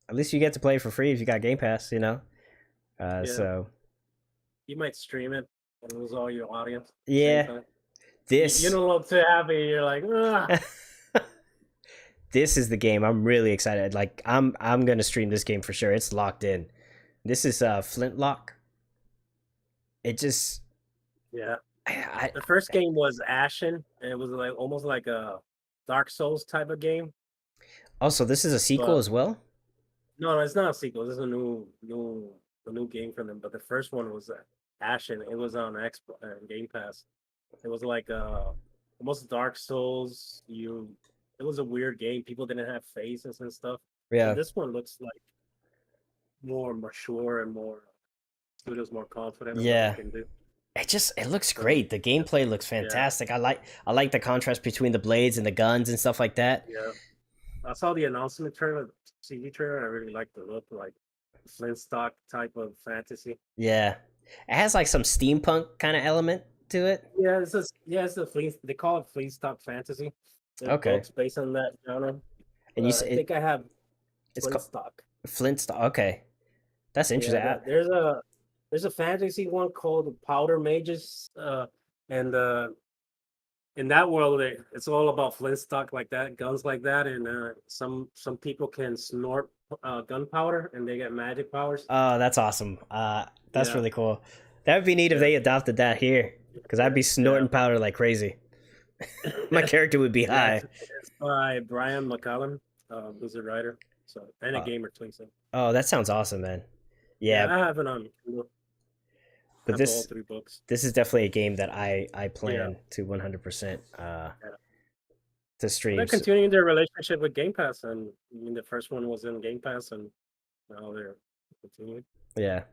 S1: at least you get to play for free if you got Game Pass, you know.
S2: yeah.
S1: So
S2: You might stream it and lose all your audience at the same
S1: yeah,
S2: time. You
S1: this
S2: don't look too happy. You're like, ah.
S1: this is the game I'm really excited. Like I'm gonna stream this game for sure. It's locked in. This is Flintlock. It just
S2: Yeah.
S1: I
S2: The first game was Ashen, and it was like almost like a Dark Souls type of game.
S1: also this is a sequel
S2: But
S1: as well.
S2: no, it's not a sequel. This is a new game for them. But the first one was Ashen. It was on Game Pass. It was like almost Dark Souls. It was a weird game. People didn't have faces and stuff. And
S1: Yeah,
S2: this one looks like more mature and more studio's more confident in what they
S1: yeah.
S2: can do.
S1: It looks
S2: So
S1: great. The gameplay looks
S2: yeah,
S1: fantastic. I like the contrast between the blades and the guns and stuff like that.
S2: yeah. I saw the announcement trailer, TV trailer. I really liked the look, like Flintstock type of fantasy.
S1: Yeah, it has like some steampunk kind of element to it.
S2: It's a Flint. They call it Flintstock fantasy. There's
S1: Okay,
S2: books based on that genre.
S1: and you say
S2: I think I have
S1: it's called
S2: Flintstock.
S1: Flintstone. Okay, that's interesting.
S2: Yeah, there's a fantasy one called Powder Mages, and in that world it's all about Flintstock like that, guns like that, and some people can snort gunpowder and they get magic powers.
S1: Oh, that's awesome. That's
S2: Yeah,
S1: really cool. That would be neat if
S2: yeah,
S1: they adopted that here, because I'd
S2: yeah,
S1: be
S2: yeah.
S1: snorting powder like crazy. My character would be
S2: Yeah,
S1: high.
S2: it's by Brian McCallum, who's a writer, so and a
S1: Uh,
S2: gamer too. So
S1: oh, that sounds awesome, man.
S2: yeah,
S1: Yeah,
S2: I have it on Kindle. I
S1: but
S2: have all three books.
S1: this is definitely a game that I
S2: Yeah,
S1: plan to 100%
S2: yeah.
S1: to
S2: They're
S1: stream.
S2: continuing their relationship with Game Pass, and I mean the first one was in Game Pass, and now they're continuing.
S1: Yeah.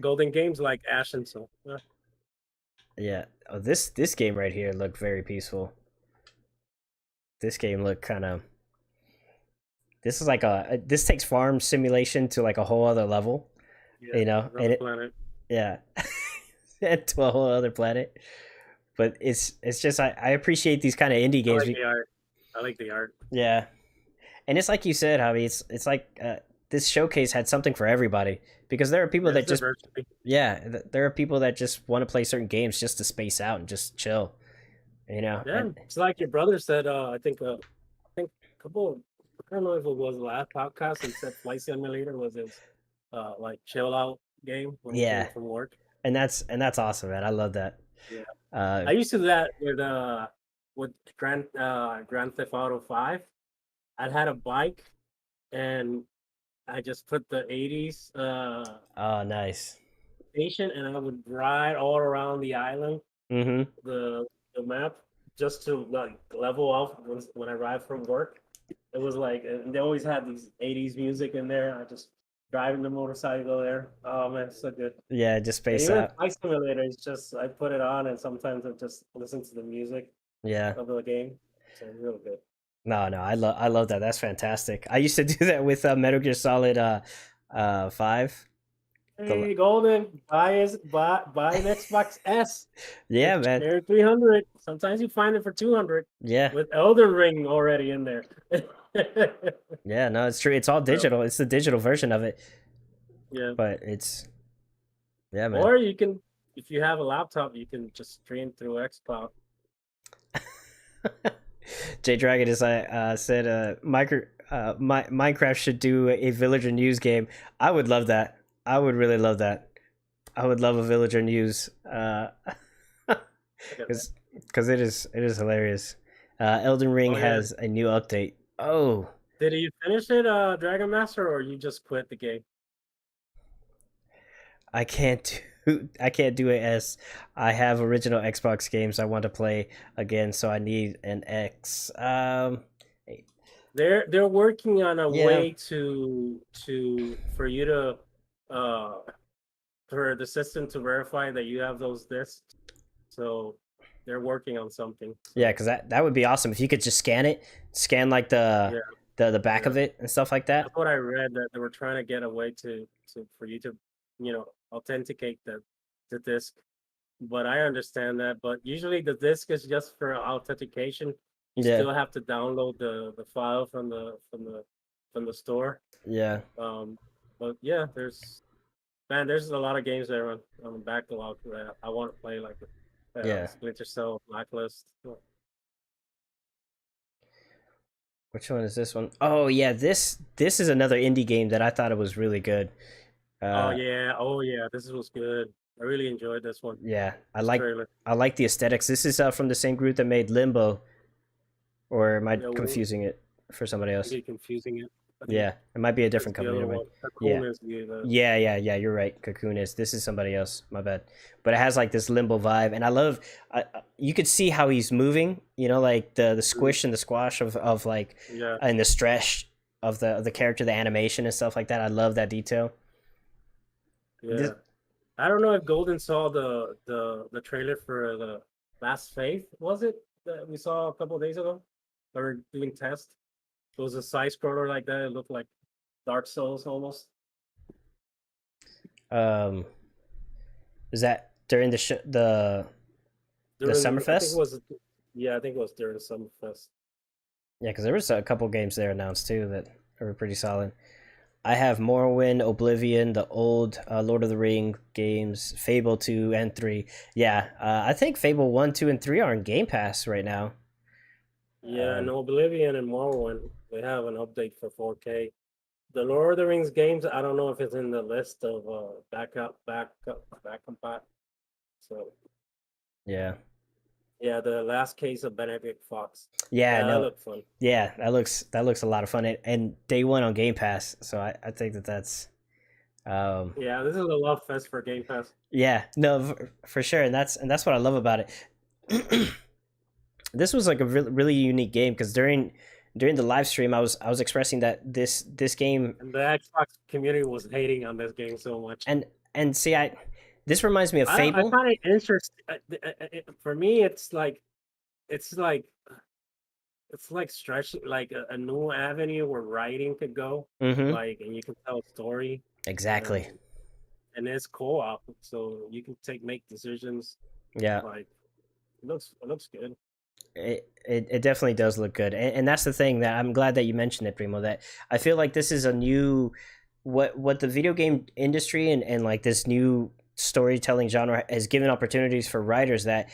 S2: Golden Games like Ashen, so
S1: Yeah. Oh, this game right here looked very peaceful. this game looked kind of. This is like this takes farm simulation to like a whole other level,
S2: Yeah,
S1: you know, and
S2: another
S1: it
S2: planet.
S1: yeah, to a whole other planet. But it's just I appreciate these kind of indie
S2: I
S1: games.
S2: like the art. I like the art.
S1: Yeah, and it's like you said, Javi. It's like this showcase had something for everybody because there are people
S2: There's
S1: that just
S2: diversity.
S1: yeah, there are people that just want to play certain games just to space out and just chill, you know.
S2: Yeah,
S1: And
S2: it's like your brother said. I think a couple. I don't know if it was the last podcast. He said Flight Simulator was his like chill out game when he came
S1: yeah,
S2: from work.
S1: and that's awesome, man. I love that.
S2: Yeah,
S1: Uh,
S2: I used to do that with Grand Theft Auto 5. I had a bike and I just put the 80s
S1: oh, nice.
S2: station and I would ride all around the island,
S1: Mm-hmm.
S2: the the map, just to like level off when I arrived from work. It was like, and they always had these 80s music in there. I just driving the motorcycle there. Oh man, it's so good.
S1: Yeah, just
S2: And
S1: space
S2: even
S1: out.
S2: Flight Simulator, it's just I put it on and sometimes I just listen to the music
S1: Yeah.
S2: of the game. So it's really good.
S1: No, no, I love that. That's fantastic. I used to do that with Metal Gear Solid 5. The
S2: Hey, Golden, buy an Xbox S.
S1: yeah,
S2: It's
S1: man.
S2: near 300. Sometimes you find it for 200
S1: Yeah.
S2: with Elden Ring already in there.
S1: Yeah, no, it's true. It's all
S2: So,
S1: digital. It's the digital version of it.
S2: yeah.
S1: But it's yeah, man.
S2: Or you can, if you have a laptop, you can just stream through Xbox.
S1: J Dragon is I said Minecraft should do a villager news game. I would love that. I would really love that. I would love a villager news. Because it is hilarious. Elden Ring
S2: Oh yeah.
S1: has a new update. Oh,
S2: Did you finish it, Dragon Master, or you just quit the game?
S1: I can't do it as I have original Xbox games I want to play again, so I need an X.
S2: They're working on a
S1: Yeah,
S2: way to for you to uh for the system to verify that you have those discs. So they're working on something.
S1: yeah,
S2: So
S1: because that would be awesome if you could just scan it, scan like the
S2: yeah,
S1: the back
S2: yeah.
S1: of it and stuff like
S2: That's
S1: that.
S2: what I read, that they were trying to get a way to for you to, authenticate the disc. But I understand that. But usually the disc is just for authentication. You
S1: Yeah,
S2: still have to download the file from the store.
S1: yeah,
S2: Um, but yeah, there's a lot of games there on the backlog that I want to play, like
S1: yeah.
S2: Splinter Cell, Blacklist.
S1: Which one is this one? Oh yeah, this is another indie game that I thought it was really good.
S2: Oh
S1: Uh,
S2: yeah, oh yeah, this was good. I really enjoyed this one.
S1: yeah, I
S2: This
S1: like
S2: trailer.
S1: I like the aesthetics. This is from the same group that made Limbo, or am I
S2: Yeah, we
S1: confusing it for somebody else?
S2: maybe confusing it. I think
S1: Yeah, it might be a
S2: it's
S1: different
S2: the
S1: company.
S2: other
S1: Never mind.
S2: one.
S1: Yeah,
S2: Cocoon is the
S1: yeah. You're right. Cocoon is. This is somebody else. My bad. But it has like this limbo vibe, and I love. You could see how he's moving. You know, like the
S2: Mhm.
S1: squish and the squash of like,
S2: Yeah,
S1: and the stretch of the character, the animation and stuff like that. I love that detail. This,
S2: yeah. I don't know if Golden saw the trailer for the Last Faith, was it, that we saw a couple of days ago? They were doing tests. It was a side scroller like that. It looked like Dark Souls almost.
S1: um, is that during the
S2: I think it
S1: Summerfest?
S2: was, yeah, I think it was during Summerfest.
S1: Yeah, because there was a couple games there announced too that were pretty solid. I have Morrowind, Oblivion, the old Lord of the Ring games, Fable 2 and 3. Yeah, I think Fable 1, 2, and 3 are in Game Pass right now.
S2: Yeah, and
S1: Um,
S2: Oblivion and Morrowind, they have an update for 4K. The Lord of the Rings games, I don't know if it's in the list of back compat. So
S1: yeah.
S2: yeah, the last case of Benedict Fox.
S1: Yeah,
S2: Yeah, that
S1: no.
S2: looked fun.
S1: Yeah, that looks a lot of fun. And day one on Game Pass, so I think that's um
S2: Yeah, this is a love fest for Game Pass.
S1: yeah, no, for sure. And that's what I love about it. This was like a really, really unique game because during the live stream I was expressing that this game
S2: And the Xbox community was hating on this game so much.
S1: and see I this reminds me of
S2: I
S1: Fable.
S2: find it interesting. For me, it's like it's like stretching like a new avenue where writing could go,
S1: Mm-hmm.
S2: like, and you can tell a story, and
S1: Exactly.
S2: it's co-op, so you can make decisions.
S1: Yeah.
S2: Like, it looks good.
S1: It definitely does look good, and that's the thing that I'm glad that you mentioned it, Primo. That I feel like this is a new what the video game industry and like this new storytelling genre has given opportunities for writers that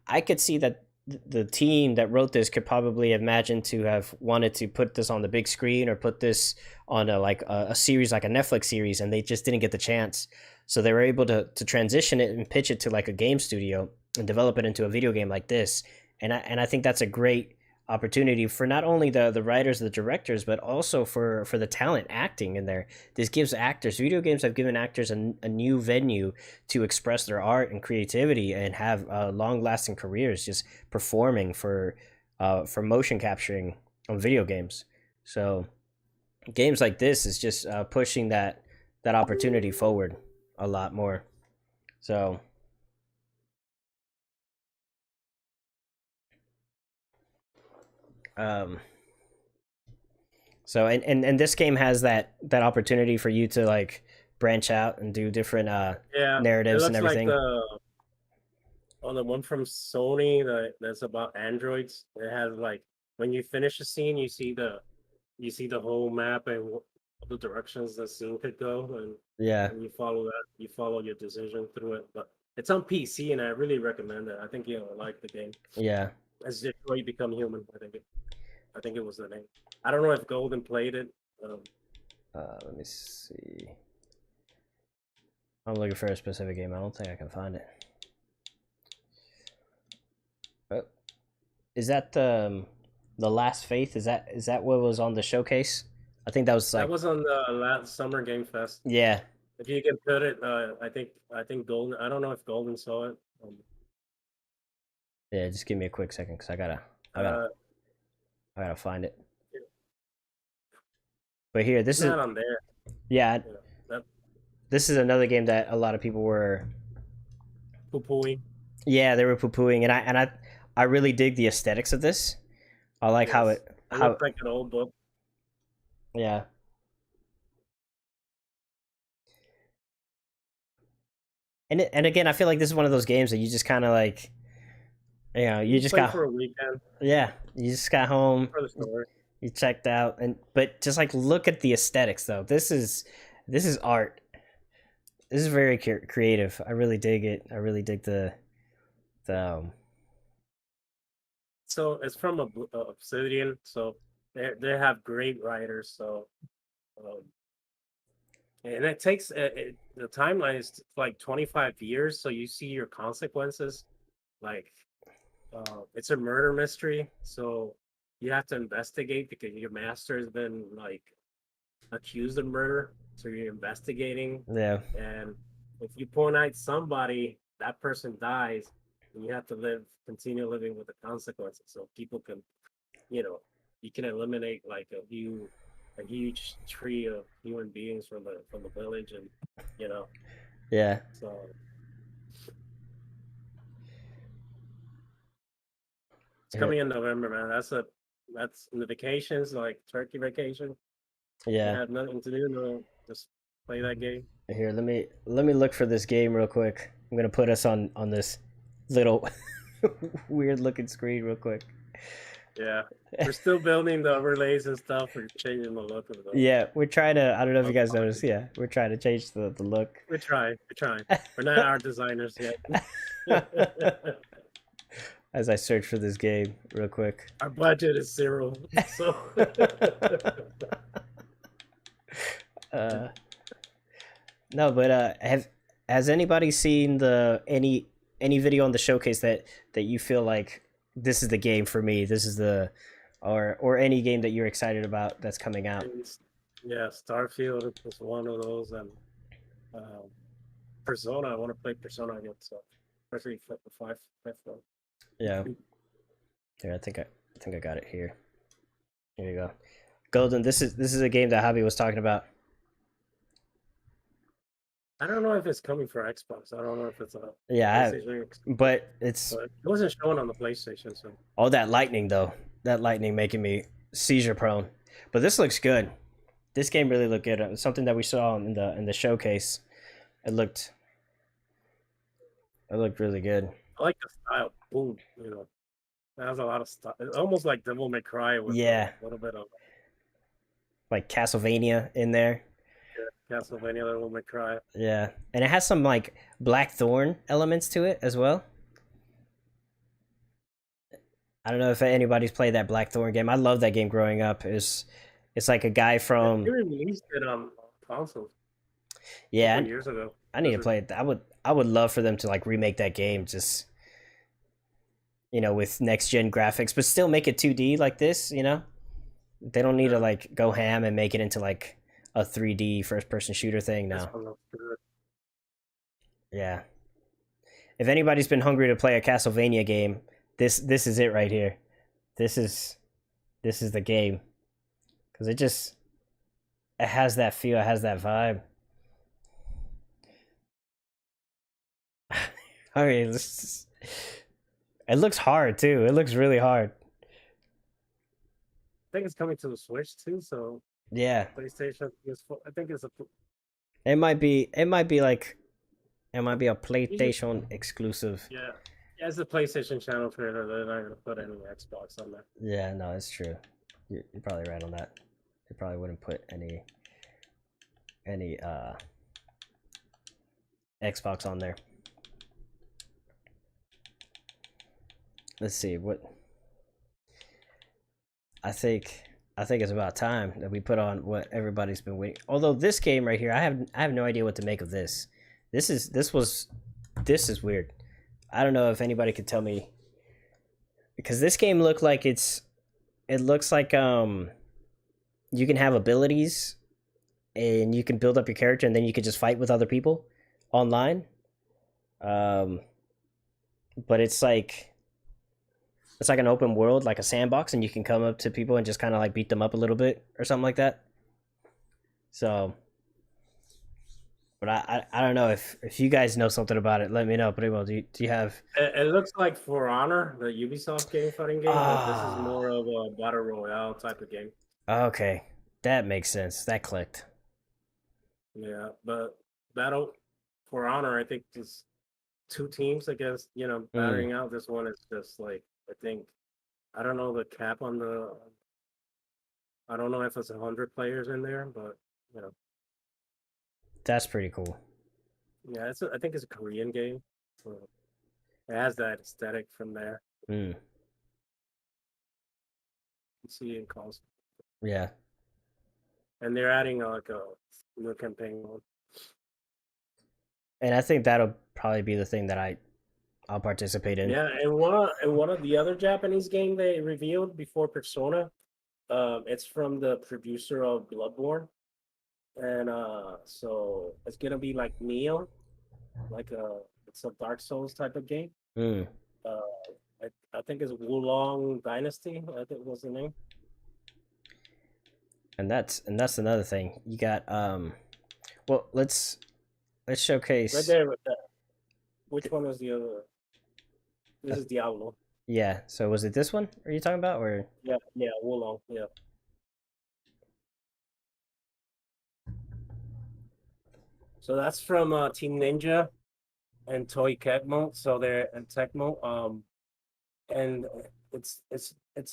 S1: I could see that the team that wrote this could probably imagine to have wanted to put this on the big screen or put this on a series like a Netflix series, and they just didn't get the chance. So they were able to transition it and pitch it to like a game studio and develop it into a video game like this. And I think that's a great opportunity for not only the writers, the directors, but also for the talent acting in there. This gives actors, video games have given actors a new venue to express their art and creativity and have long lasting careers just performing for motion capturing on video games. So games like this is just pushing that opportunity forward a lot more. So um So and this game has that opportunity for you to like branch out and do different
S2: Yeah, it
S1: narratives and
S2: looks like
S1: everything.
S2: the one from Sony that's about androids. It has like when you finish a scene, you see the whole map and the directions the scene could go,
S1: Yeah,
S2: and you follow that. You follow your decision through it. But it's on PC, and I really recommend it. I think you'll like the game.
S1: yeah.
S2: As Detroit Become Human, I think it was the name. I don't know if Golden played it. Um,
S1: Let me see. I'm looking for a specific game. I don't think I can find it. Oh, is that the Last Faith? Is that what was on the showcase? I think that was
S2: that
S1: like
S2: was on the last Summer Game Fest.
S1: yeah,
S2: If you can put it, I think Golden. I don't know if Golden saw it.
S1: yeah. Just give me a quick second because I gotta
S2: Uh,
S1: I gotta find it. But here,
S2: it's
S1: this is
S2: not on there.
S1: yeah.
S2: You know, that
S1: This is another game that a lot of people were
S2: poo-pooing.
S1: yeah they were poo pooing, and I really dig the aesthetics of this. I like how
S2: Yes,
S1: it
S2: it
S1: how
S2: looks like an old book.
S1: yeah. And again, I feel like this is one of those games that you just kind of like, you
S2: You
S1: just
S2: play
S1: got
S2: for a weekend
S1: yeah, you just got home,
S2: for the story.
S1: you checked out, and but just like look at the aesthetics though. This is art. This is very creative. I really dig it. I really dig the
S2: So it's from Obsidian. So they have great writers. So um, and it takes the timeline is like 25 years. So you see your consequences. Like it's a murder mystery. So you have to investigate because your master has been like accused of murder. So you're investigating,
S1: yeah
S2: and if you point out somebody, that person dies, and you have to continue living with the consequences. So people can, you know, you can eliminate like a huge tree of human beings from the village, and you know,
S1: yeah.
S2: so it's
S1: Here,
S2: coming in November, man. That's in the vacations, like turkey vacation. You
S1: yeah.
S2: have nothing to do, no, just play that game.
S1: Here, let me look for this game real quick. I'm gonna put us on this little weird looking screen real quick.
S2: Yeah, we're still building the overlays and stuff. We're changing the look of
S1: Yeah, we're trying to. I don't know if you
S2: of
S1: guys noticed.
S2: the
S1: Yeah, we're trying to change the look.
S2: We're trying. We're trying. We're not art designers yet.
S1: As I search for this game real quick.
S2: Our budget is zero. So
S1: uh, no, but has anybody seen the any video on the showcase that you feel like this is the game for me? This is the or any game that you're excited about that's coming out.
S2: yeah, Starfield is one of those, and um, Persona. I want to play Persona again. So especially the fifth one.
S1: Yeah. Here, I think I got it here. Here you go. Golden. This is a game that Javi was talking about.
S2: I don't know if it's coming for Xbox. I don't know if it's a
S1: Yeah,
S2: PlayStation,
S1: but it's
S2: but it wasn't showing on the PlayStation. So
S1: all that lightning though. that lightning making me seizure prone. But this looks good. This game really looked good. It was something that we saw in the showcase. It looked really good.
S2: I like the style. Boom, it has a lot of stuff. It's almost like Devil May Cry with a
S1: Yeah,
S2: little bit of
S1: like Castlevania in there.
S2: Castlevania, Devil May Cry.
S1: Yeah, and it has some like Blackthorn elements to it as well. I don't know if anybody's played that Blackthorn game. I love that game growing up. It's like a guy
S2: They
S1: from
S2: released it on consoles a
S1: yeah.
S2: couple of years ago.
S1: I need to play it. I would love for them to like remake that game, just with next gen graphics, but still make it 2D like this. They don't need to like go ham and make it into like a 3D first person shooter thing now. Yeah. If anybody's been hungry to play a Castlevania game, this is it right here. This is the game because it has that feel, it has that vibe. I mean, it looks hard too. It looks really hard.
S2: I think it's coming to the Switch too. So
S1: Yeah,
S2: PlayStation PS4. I think it's a.
S1: it might be. It might be like. It might be a
S2: Usually,
S1: PlayStation exclusive.
S2: yeah, as the PlayStation channel creator, they're not gonna put any Xbox on there.
S1: Yeah, no, it's true. You're probably right on that. They probably wouldn't put any Xbox on there. Let's see what. I think it's about time that we put on what everybody's been waiting. Although this game right here, I have no idea what to make of this. This is weird. I don't know if anybody could tell me, because this game looked like it looks like you can have abilities and you can build up your character and then you can just fight with other people online. Um, but it's like an open world, like a sandbox, and you can come up to people and just kind of like beat them up a little bit or something like that. So, but I don't know if you guys know something about it. Let me know. Primo, do you have?
S2: It looks like For Honor, the Ubisoft game fighting game, but this is more of a battle royale type of game.
S1: Okay, that makes sense. That clicked.
S2: Yeah, but Battle For Honor, I think is two teams against battering out. This one is just like I think I don't know the cap on the. I don't know if it's 100 players in there, but you know,
S1: That's pretty cool.
S2: yeah, I think it's a Korean game. So it has that aesthetic from there.
S1: Mm,
S2: You see in calls,
S1: yeah,
S2: and they're adding like a new campaign mode.
S1: and I think that'll probably be the thing that I'll participate in.
S2: Yeah, and one of the other Japanese game they revealed before Persona, it's from the producer of Bloodborne, and so it's gonna be like Neo, like it's a Dark Souls type of game.
S1: Mm.
S2: Uh, I think it's Wulong Dynasty. I think was the name.
S1: And that's another thing. You got well, let's
S2: Right
S1: showcase.
S2: there with that. Which one is the other? This is Diablo.
S1: Yeah. So was it this one? Are you talking about or?
S2: Yeah, yeah, Wulong. Yeah. So that's from Team Ninja and Toy Tecmo. So they're and Tecmo. And it's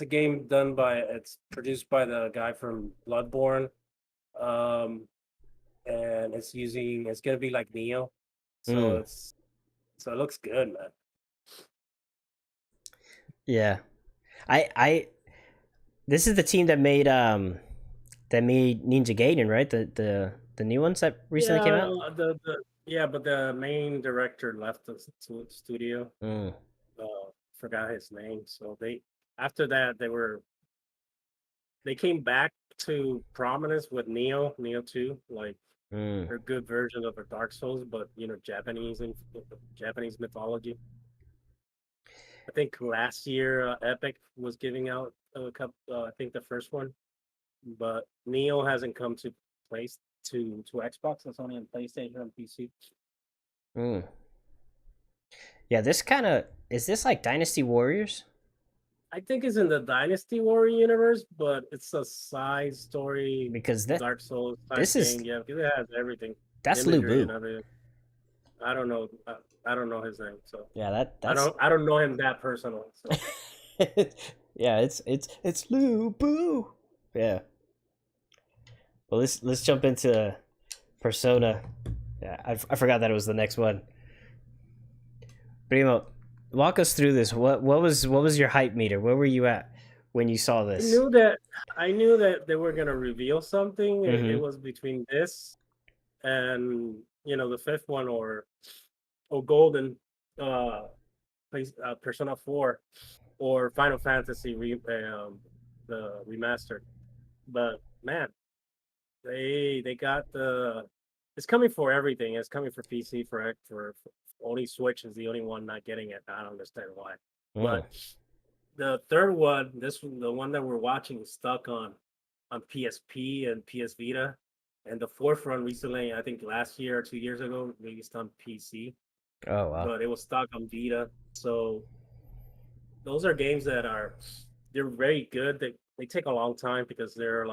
S2: a game it's produced by the guy from Bloodborne. Um, and it's gonna be like Neo. So
S1: Mm.
S2: it looks good, man.
S1: Yeah. I this is the team that made Ninja Gaiden, right? The new ones that recently came out.
S2: But the main director left the studio.
S1: Mm.
S2: Forgot his name. So after that they came back to prominence with Neo 2, like
S1: Mm.
S2: a good version of a Dark Souls, but Japanese mythology. I think last year Epic was giving out a couple. I think the first one, but Neo hasn't come to place to Xbox. It's only on PlayStation and PC.
S1: Mm. Yeah, this kind of is this like Dynasty Warriors?
S2: I think it's in the Dynasty Warrior universe, but it's a side story,
S1: because
S2: Dark Souls type
S1: this is
S2: game. Yeah, because it has everything,
S1: that's
S2: imagery and
S1: Lubu.
S2: everything. I don't know. I don't know his name, so
S1: Yeah,
S2: I
S1: that's
S2: don't know him that personally. So
S1: yeah, it's Lubu. Yeah. Well, let's jump into Persona. Yeah, I forgot that it was the next one. Primo, walk us through this. What was your hype meter? Where were you at when you saw
S2: I
S1: this?
S2: knew that I knew that they were gonna reveal something. It
S1: Mm-hmm.
S2: was between this and the fifth one or Golden, uh, Persona 4 or Final Fantasy the remastered. But man, they got the it's coming for everything. It's coming for PC for only Switch is the only one not getting it. I don't understand why.
S1: Mm.
S2: But the third one, the one that we're watching is stuck on PSP and PS Vita. And the fourth one recently, I think last year or 2 years ago, released on PC,
S1: Oh wow.
S2: but it was stuck on Vita. So those are games that they're very good. They take a long time because they're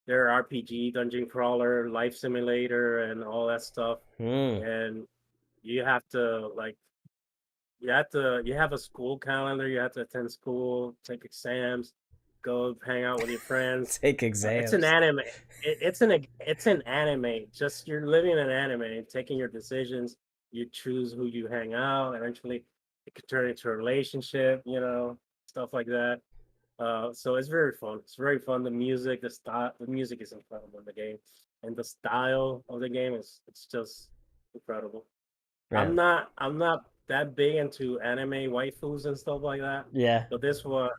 S2: RPG, dungeon crawler, life simulator, and all that stuff.
S1: Mm.
S2: And you have to like you have a school calendar. You have to attend school, take exams, go hang out with your friends.
S1: Take
S2: It's an
S1: exams.
S2: anime. It's an anime. Just you're living in an anime, taking your decisions. You choose who you hang out. Eventually, it could turn into a relationship. Stuff like that. So it's very fun. It's very fun. The music is incredible in the game, and the style of the game it's just incredible.
S1: Yeah.
S2: I'm not that big into anime waifus and stuff like that.
S1: Yeah.
S2: But this was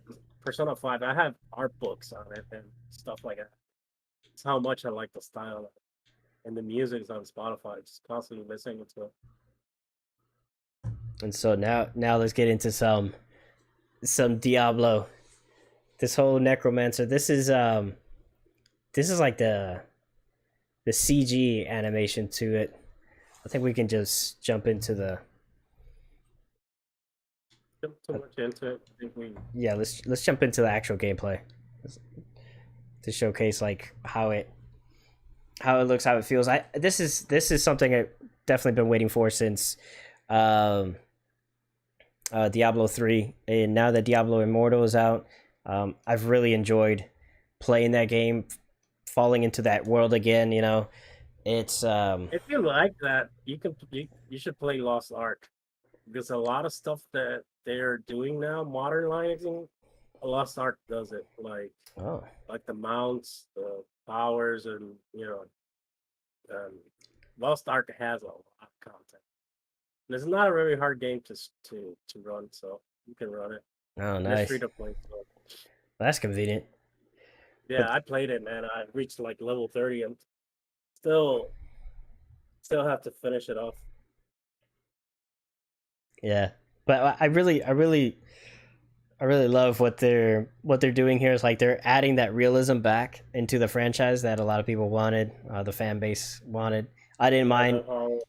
S2: Persona 5. I have art books on it and stuff like that. It's how much I like the style of it. And the music is on Spotify. Just constantly listening to it.
S1: And so now let's get into some Diablo. This whole necromancer. This is like the CG animation to it. I think we can just jump into the
S2: Too much into it. I think
S1: yeah. Let's jump into the actual gameplay to showcase like how it looks, how it feels. This is something I've definitely been waiting for since um, Diablo 3, and now that Diablo Immortal is out, I've really enjoyed playing that game, falling into that world again. It's
S2: if you like that, you should play Lost Ark. Because a lot of stuff that they're doing now, modernizing, Lost Ark does it.
S1: oh
S2: Like the mounts, the powers, and Lost Ark has a lot of content. And it's not a very hard game to run, so you can run it.
S1: oh
S2: And it's
S1: nice.
S2: free to play. So
S1: That's convenient.
S2: yeah,
S1: But
S2: I played it, man. I reached like level 30 and still have to finish it off.
S1: yeah, but I really love what they're doing here. Is like they're adding that realism back into the franchise that a lot of people wanted, the fan base wanted. I didn't
S2: Yeah,
S1: mind.
S2: the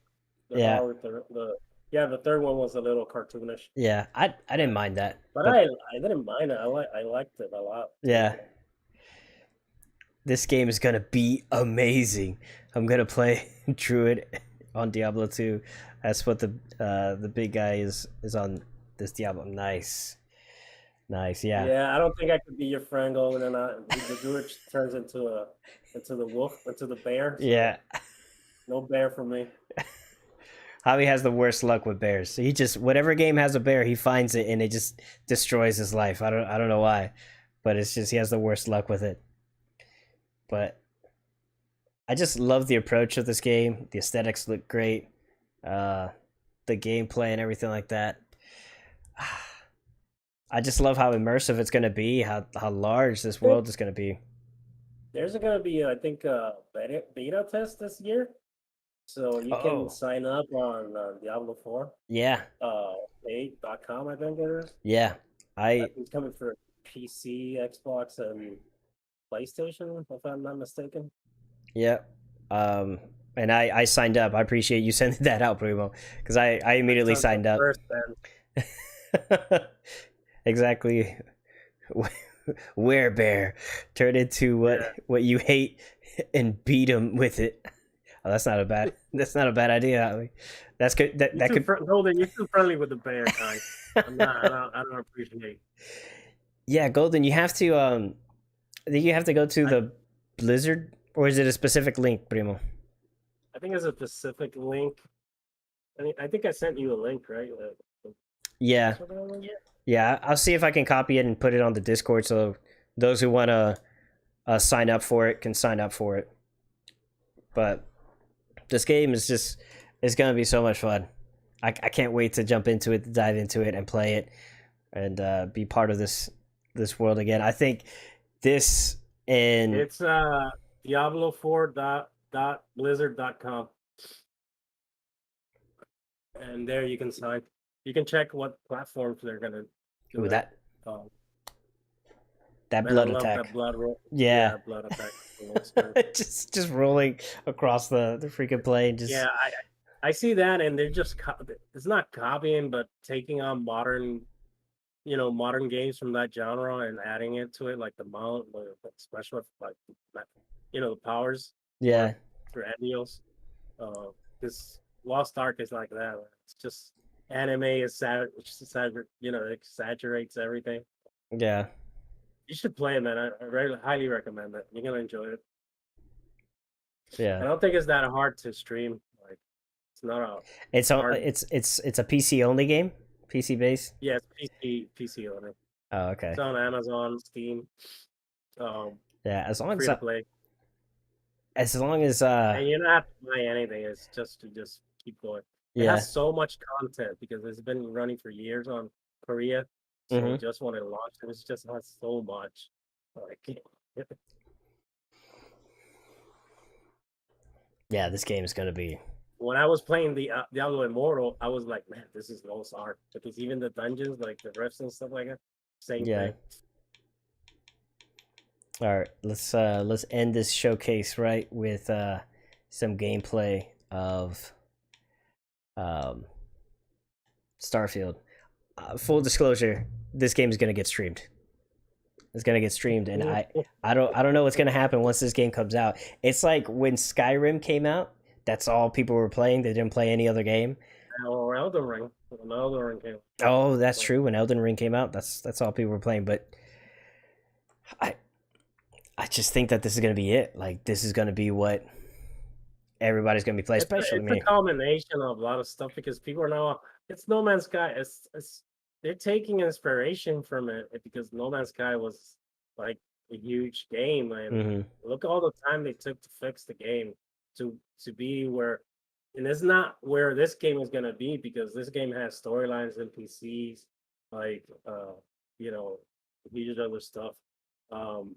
S1: Yeah,
S2: horror, the third one was a little cartoonish.
S1: yeah, I didn't mind that.
S2: But
S1: But
S2: I didn't mind it. I liked it a lot too.
S1: yeah, this game is gonna be amazing. I'm gonna play Druid on Diablo 2. That's what the big guy is on this Diablo. Nice, nice. Yeah,
S2: Yeah, I don't think I could be your friend going and the druid turns into the wolf, into the bear. So
S1: yeah.
S2: no bear for me.
S1: Javi has the worst luck with bears. He just whatever game has a bear, he finds it and it just destroys his life. I don't know why, but it's just he has the worst luck with it. But I just love the approach of this game. The aesthetics look great. Uh, the gameplay and everything like that. I just love how immersive it's gonna be. How large this
S2: I think
S1: world is gonna be.
S2: there's gonna be I think a beta test this year, so you can
S1: Oh
S2: sign up on Diablo 4
S1: yeah,
S2: 8.com, I think it is.
S1: yeah.
S2: I
S1: I
S2: think it's coming for PC, Xbox, and PlayStation, if I'm not mistaken.
S1: yeah. Um, and I signed up. I appreciate you sending that out, Primo, because I
S2: I
S1: immediately
S2: signed up
S1: signed up.
S2: first, then
S1: Exactly. Werebear, turn into what you hate and beat him with it. Oh, that's not a bad idea. That's good. That could.
S2: Golden, you're too friendly with the bear, guy. I'm not. I don't appreciate.
S1: Yeah, Golden, you have to. I think you have to go to the Blizzard, or is it a specific link, Primo?
S2: I think it's a specific link. I think I sent you a link, right?
S1: Yeah. Yeah, I'll see if I can copy it and put it on the Discord so those who want to sign up for it can sign up for it. But this game is it's going to be so much fun. I can't wait to jump into it, dive into it, and play it, and be part of this world again. I think this and
S2: it's Diablo4.blizzard.com, and there you can sign. You can check what platforms they're gonna do.
S1: Ooh, that blood attack.
S2: That blood roll.
S1: Yeah,
S2: blood attack.
S1: just rolling across the freaking plane. Just
S2: I see that, and they're just it's not copying, but taking on modern games from that genre and adding it to it, like the mount, the special, like the powers.
S1: Yeah.
S2: For Endios. This Lost Ark is like that. It's just anime is exaggerates everything.
S1: Yeah.
S2: You should play it, man. I highly recommend it. You're gonna enjoy it.
S1: Yeah.
S2: I don't think it's that hard to stream. Like, it's not a.
S1: It's a PC only game. PC based.
S2: Yeah, it's PC only.
S1: Oh, okay.
S2: It's on Amazon, Steam.
S1: Yeah, as long
S2: as play.
S1: As long as
S2: and you don't have to buy anything. It's just to keep going. It has so much content because it's been running for years on Korea. So we just want to launch it. It just has so much. Like,
S1: yeah, this game is gonna be.
S2: When I was playing the Diablo Immortal, I was like, man, this is Lost Ark, because even the dungeons, like the rifts and stuff like that, same thing.
S1: All right, let's end this showcase right with some gameplay of Starfield. Full disclosure, this game is gonna get streamed. It's gonna get streamed, and I don't know what's gonna happen once this game comes out. It's like when Skyrim came out. That's all people were playing. They didn't play any other game.
S2: Or Elden Ring. When Elden Ring came out.
S1: Oh, that's true. When Elden Ring came out, that's all people were playing. But I just think that this is gonna be it. Like, this is gonna be what everybody's gonna be playing, especially me.
S2: It's a combination of a lot of stuff because people are now. It's No Man's Sky. They're taking inspiration from it because No Man's Sky was like a huge game, and look at all the time they took to fix the game. To be where, and it's not where this game is gonna be, because this game has storylines and PCs, like huge other stuff, and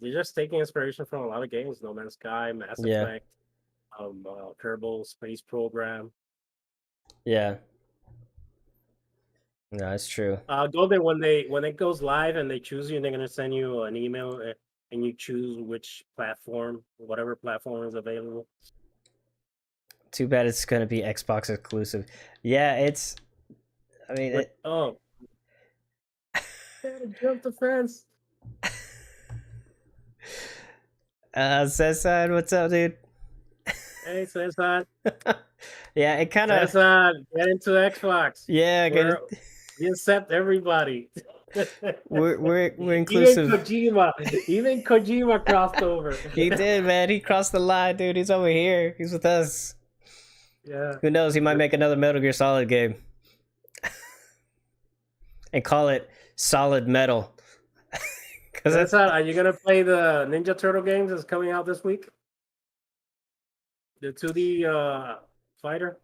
S2: they're just taking inspiration from a lot of games: No Man's Sky, Mass Effect, Kerbal Space Program.
S1: Yeah, no, that's true.
S2: Golden, when it goes live and they choose you, they're gonna send you an email. And you choose which platform, whatever platform is available.
S1: Too bad it's going to be Xbox exclusive. Yeah, it's. I mean,
S2: jump the fence.
S1: Cesar, what's up, dude?
S2: Hey, Cesar.
S1: Yeah, it kind of.
S2: Cesar, get into Xbox.
S1: Yeah,
S2: we accept everybody.
S1: we're inclusive.
S2: Even Kojima crossed over.
S1: He did, man. He crossed the line, dude. He's over here. He's with us.
S2: Yeah.
S1: Who knows? He might make another Metal Gear Solid game and call it Solid Metal.
S2: Are you gonna play the Ninja Turtle games that's coming out this week? The 2D fighter.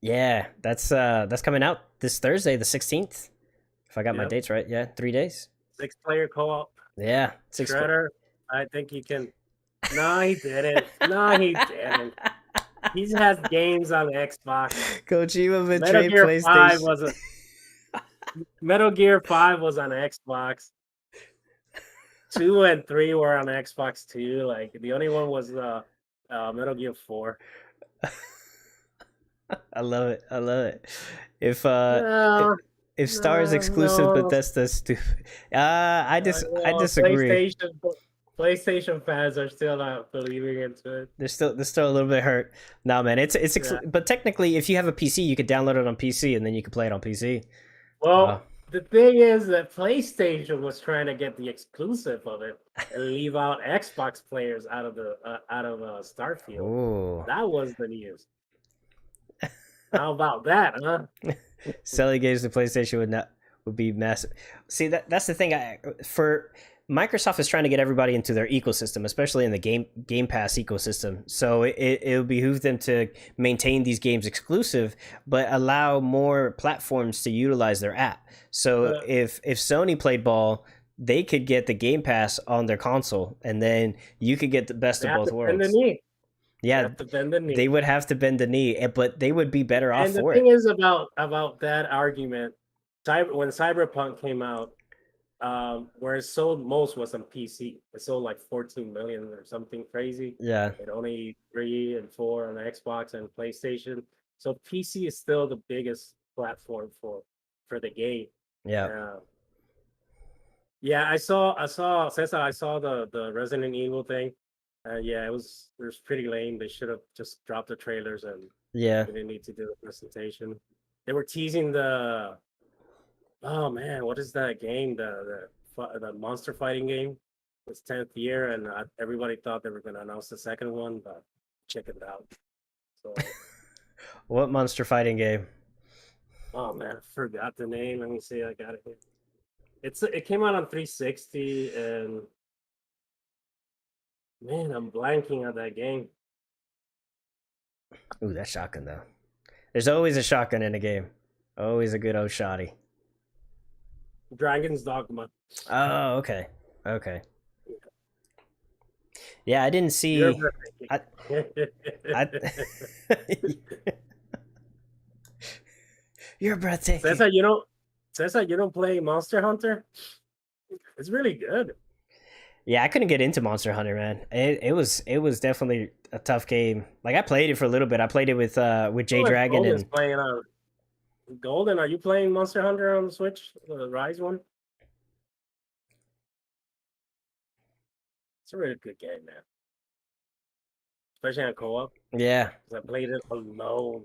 S1: Yeah, that's coming out this Thursday, the 16th. If I got my dates right, 3 days.
S2: 6-player co-op.
S1: Yeah,
S2: Shredder. I think he can. No, he didn't. No, he didn't. He has games on Xbox.
S1: Kojima betrayed PlayStation.
S2: Metal Gear 5 was on Xbox. 2 and 3 were on Xbox too. Like, the only one was Metal Gear 4.
S1: I love it. If if Star is exclusive,
S2: No,
S1: Bethesda's stupid. I
S2: no,
S1: disagree.
S2: PlayStation fans are still not believing into it.
S1: They're still a little bit hurt. No, man,
S2: Yeah.
S1: but technically, if you have a PC, you could download it on PC and then you can play it on PC. Uh,
S2: Well, the thing is that PlayStation was trying to get the exclusive of it and leave out Xbox players out of Starfield.
S1: oh,
S2: That was the news. How about that, huh?
S1: selling games to PlayStation would be massive. See that's the thing. For Microsoft is trying to get everybody into their ecosystem, especially in the Game Pass ecosystem. So it would behoove them to maintain these games exclusive, but allow more platforms to utilize their app. So
S2: But
S1: if Sony played ball, they could get the Game Pass on their console, and then you could get the best
S2: they
S1: of
S2: have
S1: both
S2: to bend the
S1: worlds.
S2: knee. They
S1: Yeah,
S2: have to bend the
S1: they
S2: knee.
S1: would have to bend the knee, but they would be better off
S2: And the
S1: for
S2: thing
S1: it.
S2: is about that argument, when Cyberpunk came out, where it sold most was on PC. It sold like 14 million or something crazy.
S1: Yeah,
S2: And only 3 and 4 on Xbox and PlayStation. So PC is still the biggest platform for the game.
S1: yeah.
S2: Uh, yeah, I saw the Resident Evil thing. Yeah, it was pretty lame. They should have just dropped the trailers and
S1: Yeah,
S2: they didn't need to do the presentation. They were teasing the oh man, what is that game? The monster fighting game. It's 10th year, and everybody thought they were going to announce the second one, but check it out. So,
S1: what monster fighting game?
S2: oh man, I forgot the name. Let me see. I got it here. It came out on 360, and man, I'm blanking on that game.
S1: Ooh, that shotgun though. There's always a shotgun in a game. Always a good old shotty.
S2: Dragon's Dogma.
S1: Oh, okay, okay. Yeah, I didn't
S2: You're
S1: see. I, I You're
S2: says
S1: breathtaking.
S2: that you don't says that you don't play Monster Hunter. It's really good.
S1: Yeah, I couldn't get into Monster Hunter, man. It was definitely a tough game. Like I played it for a little bit. I played it with J
S2: Oh, if
S1: Dragon
S2: Golden's
S1: and
S2: playing on Golden, are you playing Monster Hunter on the Switch? The Rise one? It's a really good game, man. Especially on co-op.
S1: yeah,
S2: 'Cause I played it alone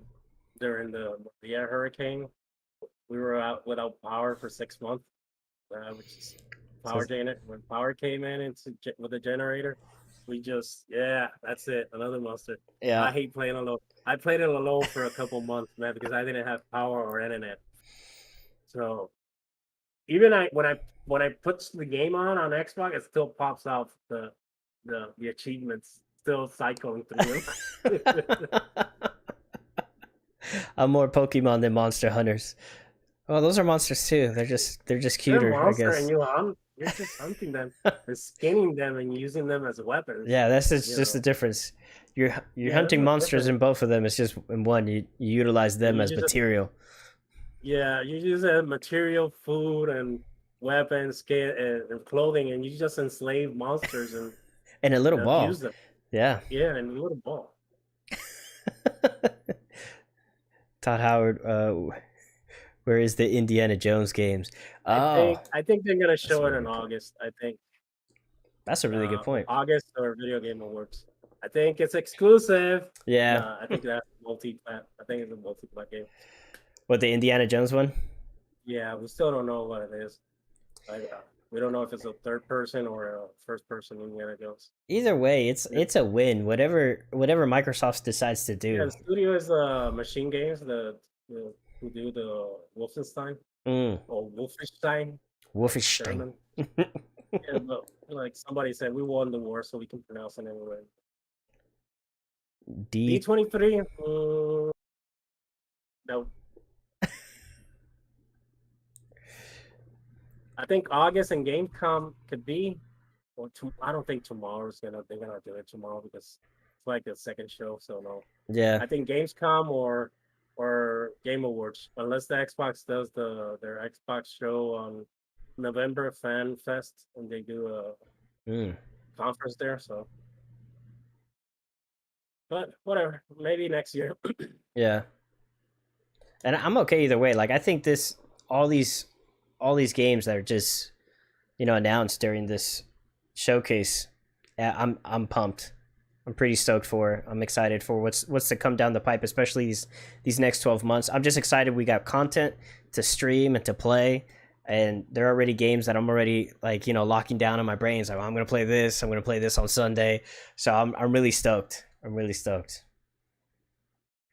S2: during the Maria hurricane. We were out without power for 6 months. We just
S1: so,
S2: power generator. When power came in with the generator, we just that's it. Another monster.
S1: yeah.
S2: I hate playing alone. I played it alone for a couple months, man, because I didn't have power or internet. So even when I put the game on Xbox, it still pops out the achievements still cycling through.
S1: I'm more Pokemon than Monster Hunters. Oh, those are monsters too. They're just
S2: They're a
S1: cuter, I
S2: monster, and
S1: guess.
S2: you're just hunting them and skinning them and using them as weapons.
S1: Yeah, that's just,
S2: You
S1: just the
S2: know,
S1: difference. You're
S2: yeah, that's
S1: hunting
S2: the
S1: monsters
S2: difference.
S1: in both of them. It's just in one you utilize
S2: And
S1: them as material
S2: you use material, food, and weapons, skin, and clothing, and you just enslave monsters and
S1: in a little
S2: abuse
S1: ball.
S2: them.
S1: Yeah.
S2: Yeah, and a little ball.
S1: Todd Howard, where is the Indiana Jones games? Oh,
S2: I think they're gonna
S1: that's a
S2: show it
S1: really
S2: in
S1: good point.
S2: August. I think
S1: That's a really good point.
S2: August or Video Game Awards. I think it's exclusive.
S1: Yeah.
S2: No, I think that's multi-plat. I think it's a multi-plat game.
S1: What, the Indiana Jones one?
S2: Yeah, we still don't know what it is. We don't know if it's a third person or a first person Indiana Jones.
S1: Either way,
S2: Yeah,
S1: it's a win. Whatever Microsoft decides to
S2: yeah,
S1: do.
S2: the studio is Machine Games, the who do the Wolfenstein
S1: Mm,
S2: or Wolfenstein,
S1: Wolfenstein.
S2: German. Yeah, but like somebody said, we won the war, so we can pronounce it anyway.
S1: D.
S2: D23. No, I think August and Gamescom could be. I don't think they're gonna do it tomorrow because it's like the second show. So no,
S1: Yeah.
S2: I think Gamescom or Game Awards, unless the Xbox does their Xbox show on November Fan Fest and they do a
S1: Mm,
S2: conference there. So, but whatever, maybe next year.
S1: yeah. And I'm okay either way. Like I think this all these games that are just announced during this showcase. I'm pumped. I'm pretty stoked for it. I'm excited for what's to come down the pipe, especially these next 12 months. I'm just excited we got content to stream and to play, and there are already games that I'm already locking down in my brains. Like, I'm gonna play this. I'm gonna play this on Sunday. So I'm really stoked. I'm really stoked.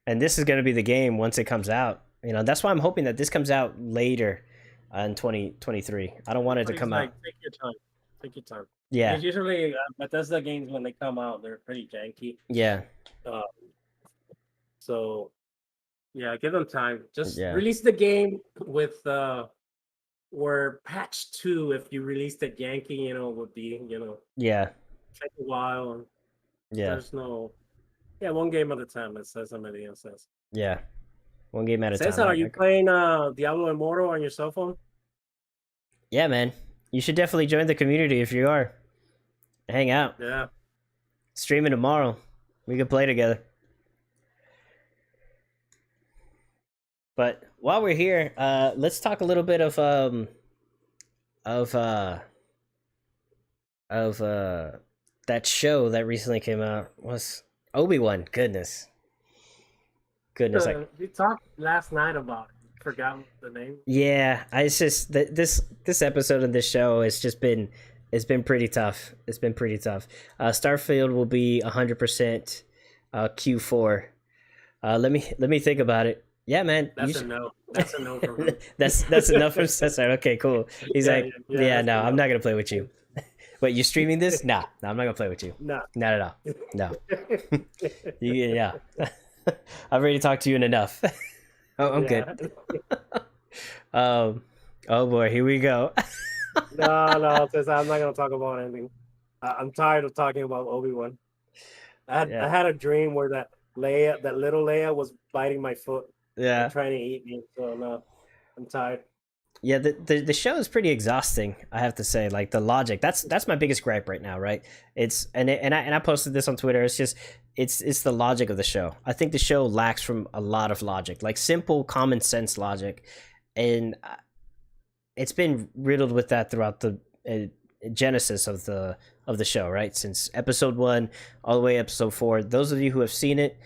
S1: And this is gonna be the game once it comes out. That's why I'm hoping that this comes out later in 2023. I don't want it to come out.
S2: Take your time. Take your time.
S1: Yeah.
S2: Because usually Bethesda games, when they come out, they're pretty janky.
S1: Yeah.
S2: So yeah, give them time. Just release the game with or patch 2 if you released it janky, would be,
S1: Yeah.
S2: take a while.
S1: Yeah.
S2: There's no one game at a time, it says somebody else says.
S1: Yeah. One game at a time.
S2: Cesar, are you playing Diablo Immortal on your cell phone?
S1: Yeah, man. You should definitely join the community if you are. Hang out.
S2: Yeah.
S1: Streaming tomorrow. We can play together. But while we're here, let's talk a little bit of that show that recently came out. Was Obiwan. Goodness.
S2: We talked last night about it. Forgot the name.
S1: Yeah, it's just this episode of this show has just been pretty tough. It's been pretty tough. Starfield will be 100% Q4. Let me think about it. Yeah, man.
S2: That's a no. That's a no from me.
S1: that's enough from Cesar. Okay, cool. He's no, I'm not gonna play with you. Wait, you streaming this? Nah, I'm not gonna play with you.
S2: No,
S1: not at all. No. Yeah. I've already talked to you enough. Oh, I'm good. Oh boy, here we go.
S2: No, Cesar, I'm not gonna talk about anything. I'm tired of talking about Obi-Wan. I had a dream where that little Leia was biting my foot.
S1: Yeah,
S2: trying to eat me. So no, I'm tired.
S1: Yeah, the show is pretty exhausting, I have to say. Like, the logic, that's my biggest gripe right now, right? It's and I posted this on Twitter. It's just it's the logic of the show. I think the show lacks from a lot of logic, like simple common sense logic, and it's been riddled with that throughout the genesis of the show, right? Since episode 1 all the way to episode 4. Those of you who have seen it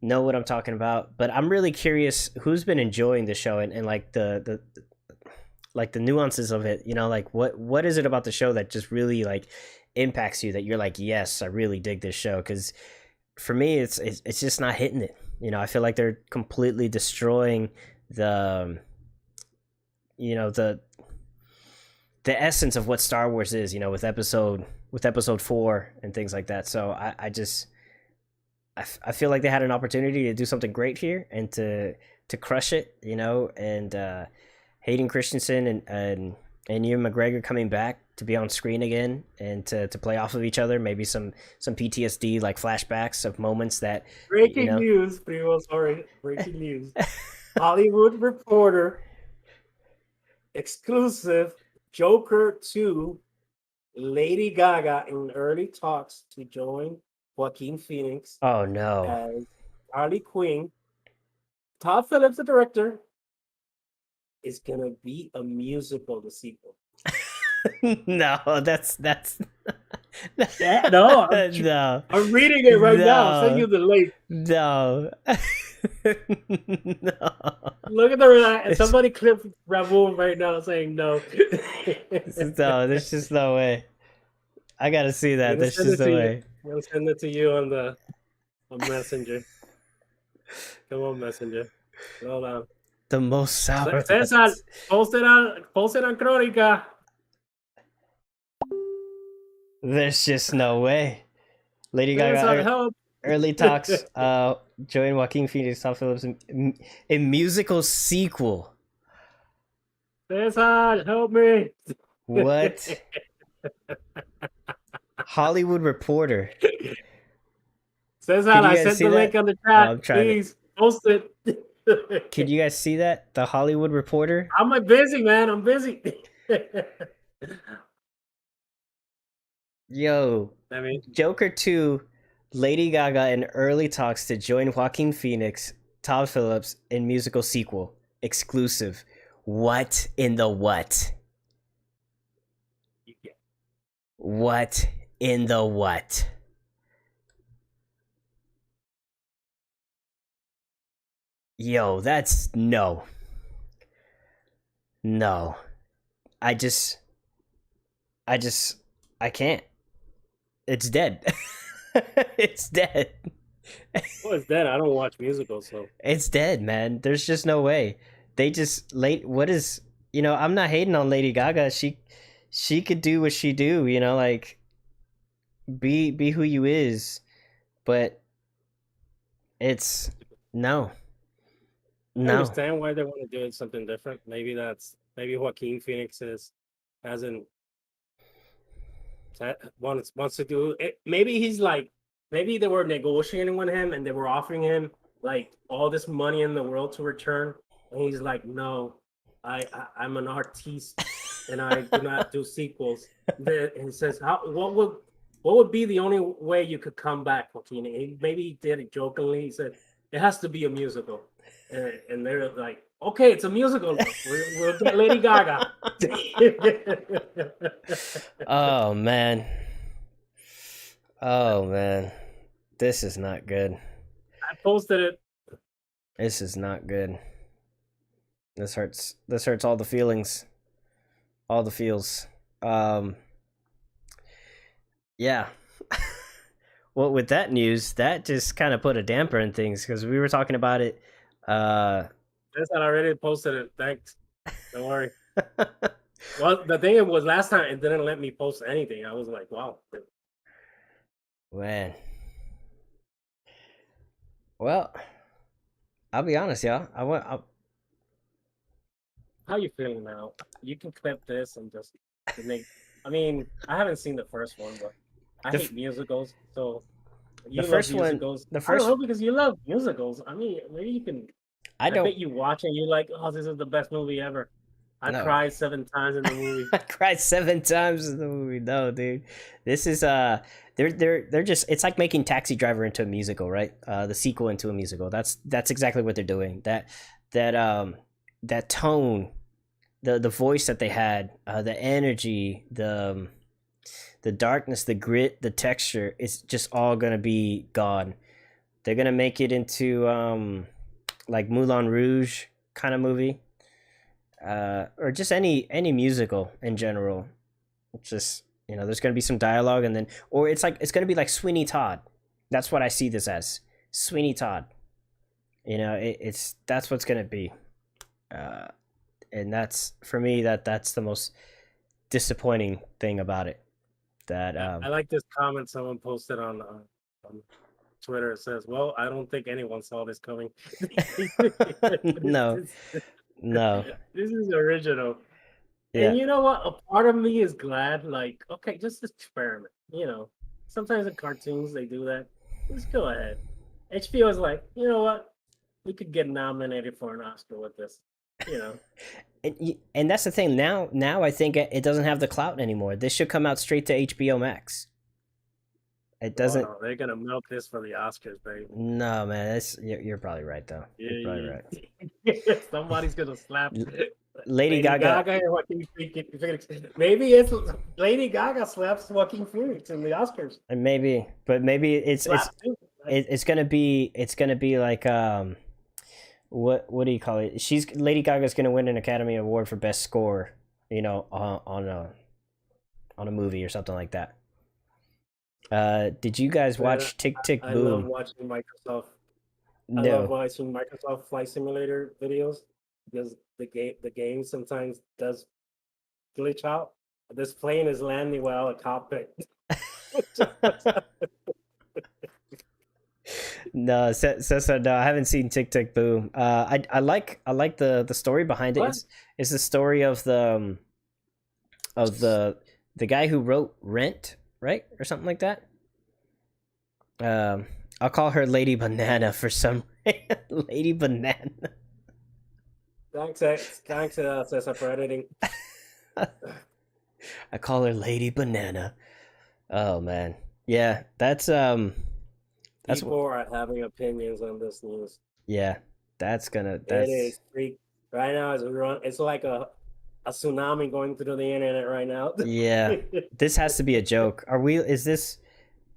S1: know what I'm talking about. But I'm really curious who's been enjoying the show and like the nuances of it, like what is it about the show that just really like impacts you, that you're like, yes, I really dig this show? Because for me, it's just not hitting it. I feel like they're completely destroying the the essence of what Star Wars is, with episode 4 and things like that. So I feel like they had an opportunity to do something great here and to crush it, and Hayden Christensen and Ewan McGregor coming back to be on screen again and to play off of each other, maybe some PTSD, like flashbacks of moments that...
S2: Breaking news, Primo, sorry. Breaking news. Hollywood Reporter, exclusive, Joker 2, Lady Gaga in early talks to join Joaquin Phoenix.
S1: Oh, no.
S2: As Harley Quinn. Todd Phillips, the director, is gonna be a musical, the sequel.
S1: No, that's
S2: yeah, no,
S1: no.
S2: I'm reading it right now. I'll send you the link.
S1: No. No.
S2: Look at the somebody clip Ramon right now saying no.
S1: No, there's just no way. I gotta see that. There's just no way.
S2: I'm gonna send it to you on Messenger. Come on, Messenger. Hold on.
S1: The most sour.
S2: Cesar, post it on Crónica.
S1: There's just no way. Lady Gaga early talks. Join Joaquin Phoenix, Todd Phillips, a musical sequel.
S2: Cesar, help me.
S1: What? Hollywood Reporter.
S2: Cesar, I sent the link on the chat. Please post it.
S1: Can you guys see that? The Hollywood Reporter?
S2: I'm busy, man. I'm busy.
S1: Yo, Joker 2, Lady Gaga in early talks to join Joaquin Phoenix, Todd Phillips in musical sequel, exclusive. What in the what?
S2: Yeah.
S1: What in the what? Yo, that's no. No. I just I just I can't. It's dead. It's dead.
S2: Well, it's dead. I don't watch musicals, so
S1: It's dead, man. There's just no way. They just late what is I'm not hating on Lady Gaga. She could do what she do, like be who you is, but it's no.
S2: I
S1: No.
S2: understand why they want to do something different. Maybe Joaquin Phoenix hasn't wants to do it. Maybe he's like maybe they were negotiating with him and they were offering him like all this money in the world to return, and he's like, no, I'm an artiste and I do not do sequels. And he says, what would be the only way you could come back, Joaquin? Maybe he did it jokingly. He said it has to be a musical, and they're like, okay, it's a musical. We'll get Lady Gaga.
S1: Oh man. Oh man. This is not good.
S2: I posted it.
S1: This is not good. This hurts. This hurts all the feelings. All the feels. Yeah. Well, with that news, that just kind of put a damper in things because we were talking about it.
S2: Yes, I already posted it. Thanks. Don't worry. Well, the thing was last time it didn't let me post anything. I was like, wow.
S1: Man. Well, I'll be honest, y'all.
S2: How you feeling now? You can clip this and just make. I mean, I haven't seen the first one, but I hate musicals. So you
S1: the
S2: love
S1: first one.
S2: musicals.
S1: The
S2: I
S1: first.
S2: don't know because you love musicals. I mean, maybe you can.
S1: I
S2: I
S1: don't.
S2: bet you watch and you're like, oh, this is the best movie ever. I
S1: No.
S2: cried 7 times in the movie.
S1: I cried 7 times in the movie. No, dude. This is they're just it's like making Taxi Driver into a musical, right? The sequel into a musical. That's exactly what they're doing. That tone, the voice that they had, the energy, the darkness, the grit, the texture, it's just all gonna be gone. They're gonna make it into like Moulin Rouge kind of movie. Or just any musical in general. It's just there's gonna be some dialogue, and then or it's gonna be like Sweeney Todd. That's what I see this as. Sweeney Todd. It's that's what's gonna be. And that's for me that's the most disappointing thing about it. That
S2: I like this comment someone posted on Twitter. It says, "Well, I don't think anyone saw this coming."
S1: no, no,
S2: This is original.
S1: yeah.
S2: And you know what? A part of me is glad. Like, okay, just experiment. Sometimes in cartoons they do that. Just go ahead. HBO is like, you know what? We could get nominated for an Oscar with this. You know.
S1: And that's the thing. Now I think it doesn't have the clout anymore. This should come out straight to HBO Max. It doesn't.
S2: Oh, no, they're gonna milk this for the Oscars, baby.
S1: No, man. You're probably right though. You're probably
S2: right. Somebody's gonna slap
S1: Lady Gaga.
S2: and Joaquin Phoenix. Maybe it's Lady Gaga slaps Joaquin Phoenix in the Oscars.
S1: And maybe it's gonna be like what do you call it? Lady Gaga's gonna win an Academy Award for Best Score, on a movie or something like that. Did you guys watch Tick Tick Boom?
S2: I love watching Microsoft. I love watching Microsoft Flight Simulator videos because the game sometimes does glitch out. This plane is landing while a cockpit.
S1: No, no. I haven't seen Tick Tick Boom. I like the story behind it. It's the story of the guy who wrote Rent, right, or something like that. I'll call her Lady Banana for some Lady Banana.
S2: Thanks, Cesar, for editing.
S1: I call her Lady Banana. Oh man, yeah, that's
S2: people are having opinions on this news.
S1: Yeah, it is
S2: Right now, it's like a tsunami going through the internet right now.
S1: Yeah, this has to be a joke. Are we? Is this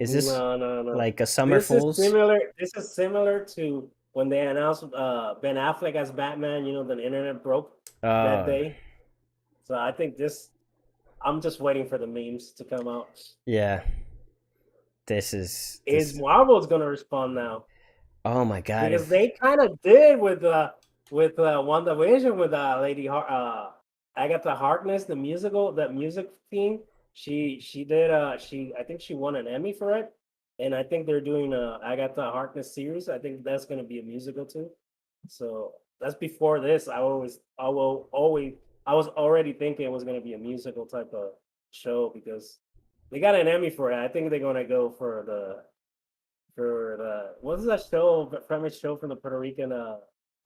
S2: No, no, no.
S1: like a Summer Fools?
S2: This is similar to when they announced Ben Affleck as Batman. You know, the internet broke that
S1: Uh,
S2: day. So I think this. I'm just waiting for the memes to come out.
S1: yeah. This is
S2: Is
S1: this.
S2: Marvel's gonna respond now?
S1: Oh my god!
S2: Because
S1: If
S2: they kind of did with WandaVision with Agatha Harkness, the musical, that music theme. She did she I think she won an Emmy for it, and I think they're doing a Agatha Harkness series. I think that's going to be a musical too. So that's before this. I was already thinking it was going to be a musical type of show because they got an Emmy for it. I think they're going to go for the what was that show, the premise show from the Puerto Rican that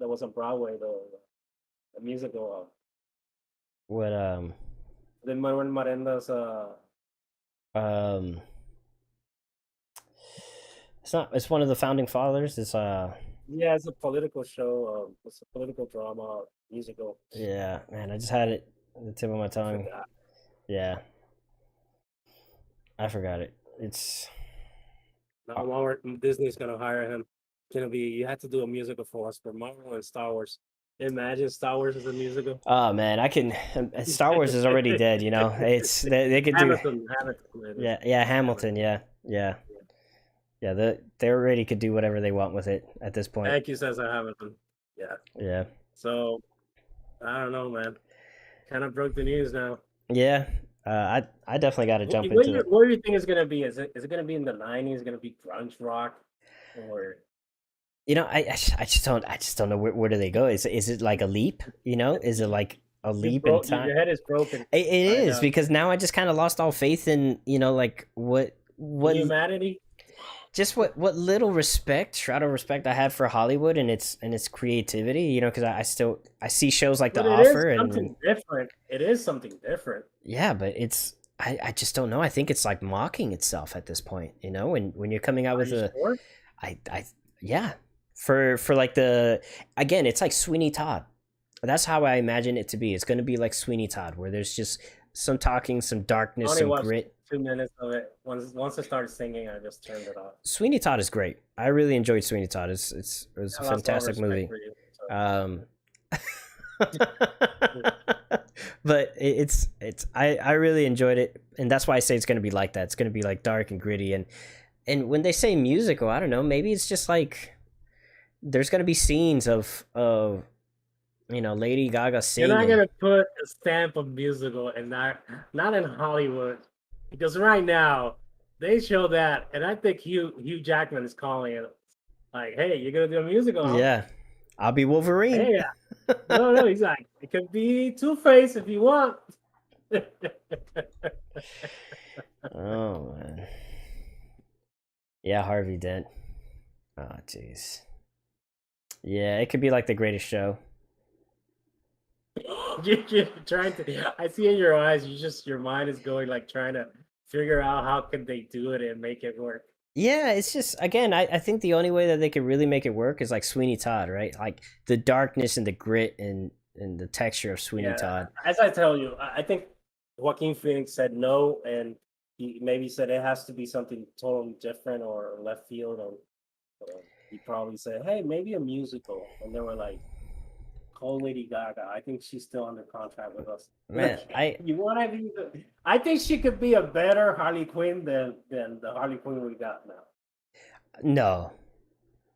S2: was on Broadway, the musical
S1: what
S2: the Manuel Miranda's
S1: um it's not, it's one of the founding fathers. It's
S2: yeah, it's a political show, it's a political drama musical.
S1: yeah, man, I just had it at the tip of my
S2: I
S1: tongue.
S2: forgot.
S1: Yeah, I forgot it. It's
S2: Now Disney's gonna hire him. It's gonna be you have to do a musical for us for Marvel and Star Wars. Imagine Star Wars as a musical.
S1: oh man, I can. Star Wars is already dead. You know, it's they could do.
S2: Hamilton.
S1: Yeah, Hamilton. Yeah. They already could do whatever they want with it at this point.
S2: Thank you, says I Hamilton. Yeah.
S1: Yeah.
S2: So I don't know, man. Kind of broke the news now.
S1: Yeah. I definitely got to jump
S2: What
S1: into it.
S2: do you think is gonna be? Is it gonna be in the '90s? Gonna be grunge rock, or
S1: You know, I just don't know where do they go. Is it like a leap? You know, is it like a leap in time?
S2: your head is broken?
S1: It is because now I just kind of lost all faith in like what
S2: Humanity.
S1: just what little shroud of respect I have for Hollywood and its creativity. You know, because I see shows like
S2: But
S1: The
S2: it is
S1: Offer
S2: something different. It is something different.
S1: yeah, but I just don't know. I think it's like mocking itself at this point. You know, when you're coming out with
S2: Sure?
S1: I yeah, for like again, it's like Sweeney Todd. That's how I imagine it to be. It's going to be like Sweeney Todd, where there's just some talking, some darkness, some grit.
S2: 2 minutes of it. Once I started singing, I just turned it off.
S1: Sweeney Todd is great. I really enjoyed Sweeney Todd. It was a fantastic movie.
S2: You, so.
S1: But I really enjoyed it, and that's why I say it's going to be like that. It's going to be like dark and gritty, and when they say musical, I don't know, maybe it's just like there's going to be scenes of Lady Gaga singing.
S2: You're not gonna put a stamp of musical and not in Hollywood, because right now they show that, and I think Hugh Jackman is calling it like, "Hey, you're gonna do a musical?" Huh?
S1: Yeah, I'll be Wolverine.
S2: Hey, no, he's like, it could be Two-Face if you want.
S1: Oh man, yeah, Harvey Dent. Oh jeez. Yeah, it could be like The Greatest Show.
S2: You're trying to. I see in your eyes. Your mind is going like trying to figure out how could they do it and make it work.
S1: Yeah, it's just again, I think the only way that they could really make it work is like Sweeney Todd, right? Like the darkness and the grit and the texture of Sweeney Todd.
S2: As I tell you, I think Joaquin Phoenix said no, and he maybe said it has to be something totally different or left field, or he probably said, "Hey, maybe a musical," and they were like, "Call Lady Gaga. I think she's still under contract with us."
S1: Man,
S2: you want to be? I think she could be a better Harley Quinn than the Harley Quinn we got now.
S1: No.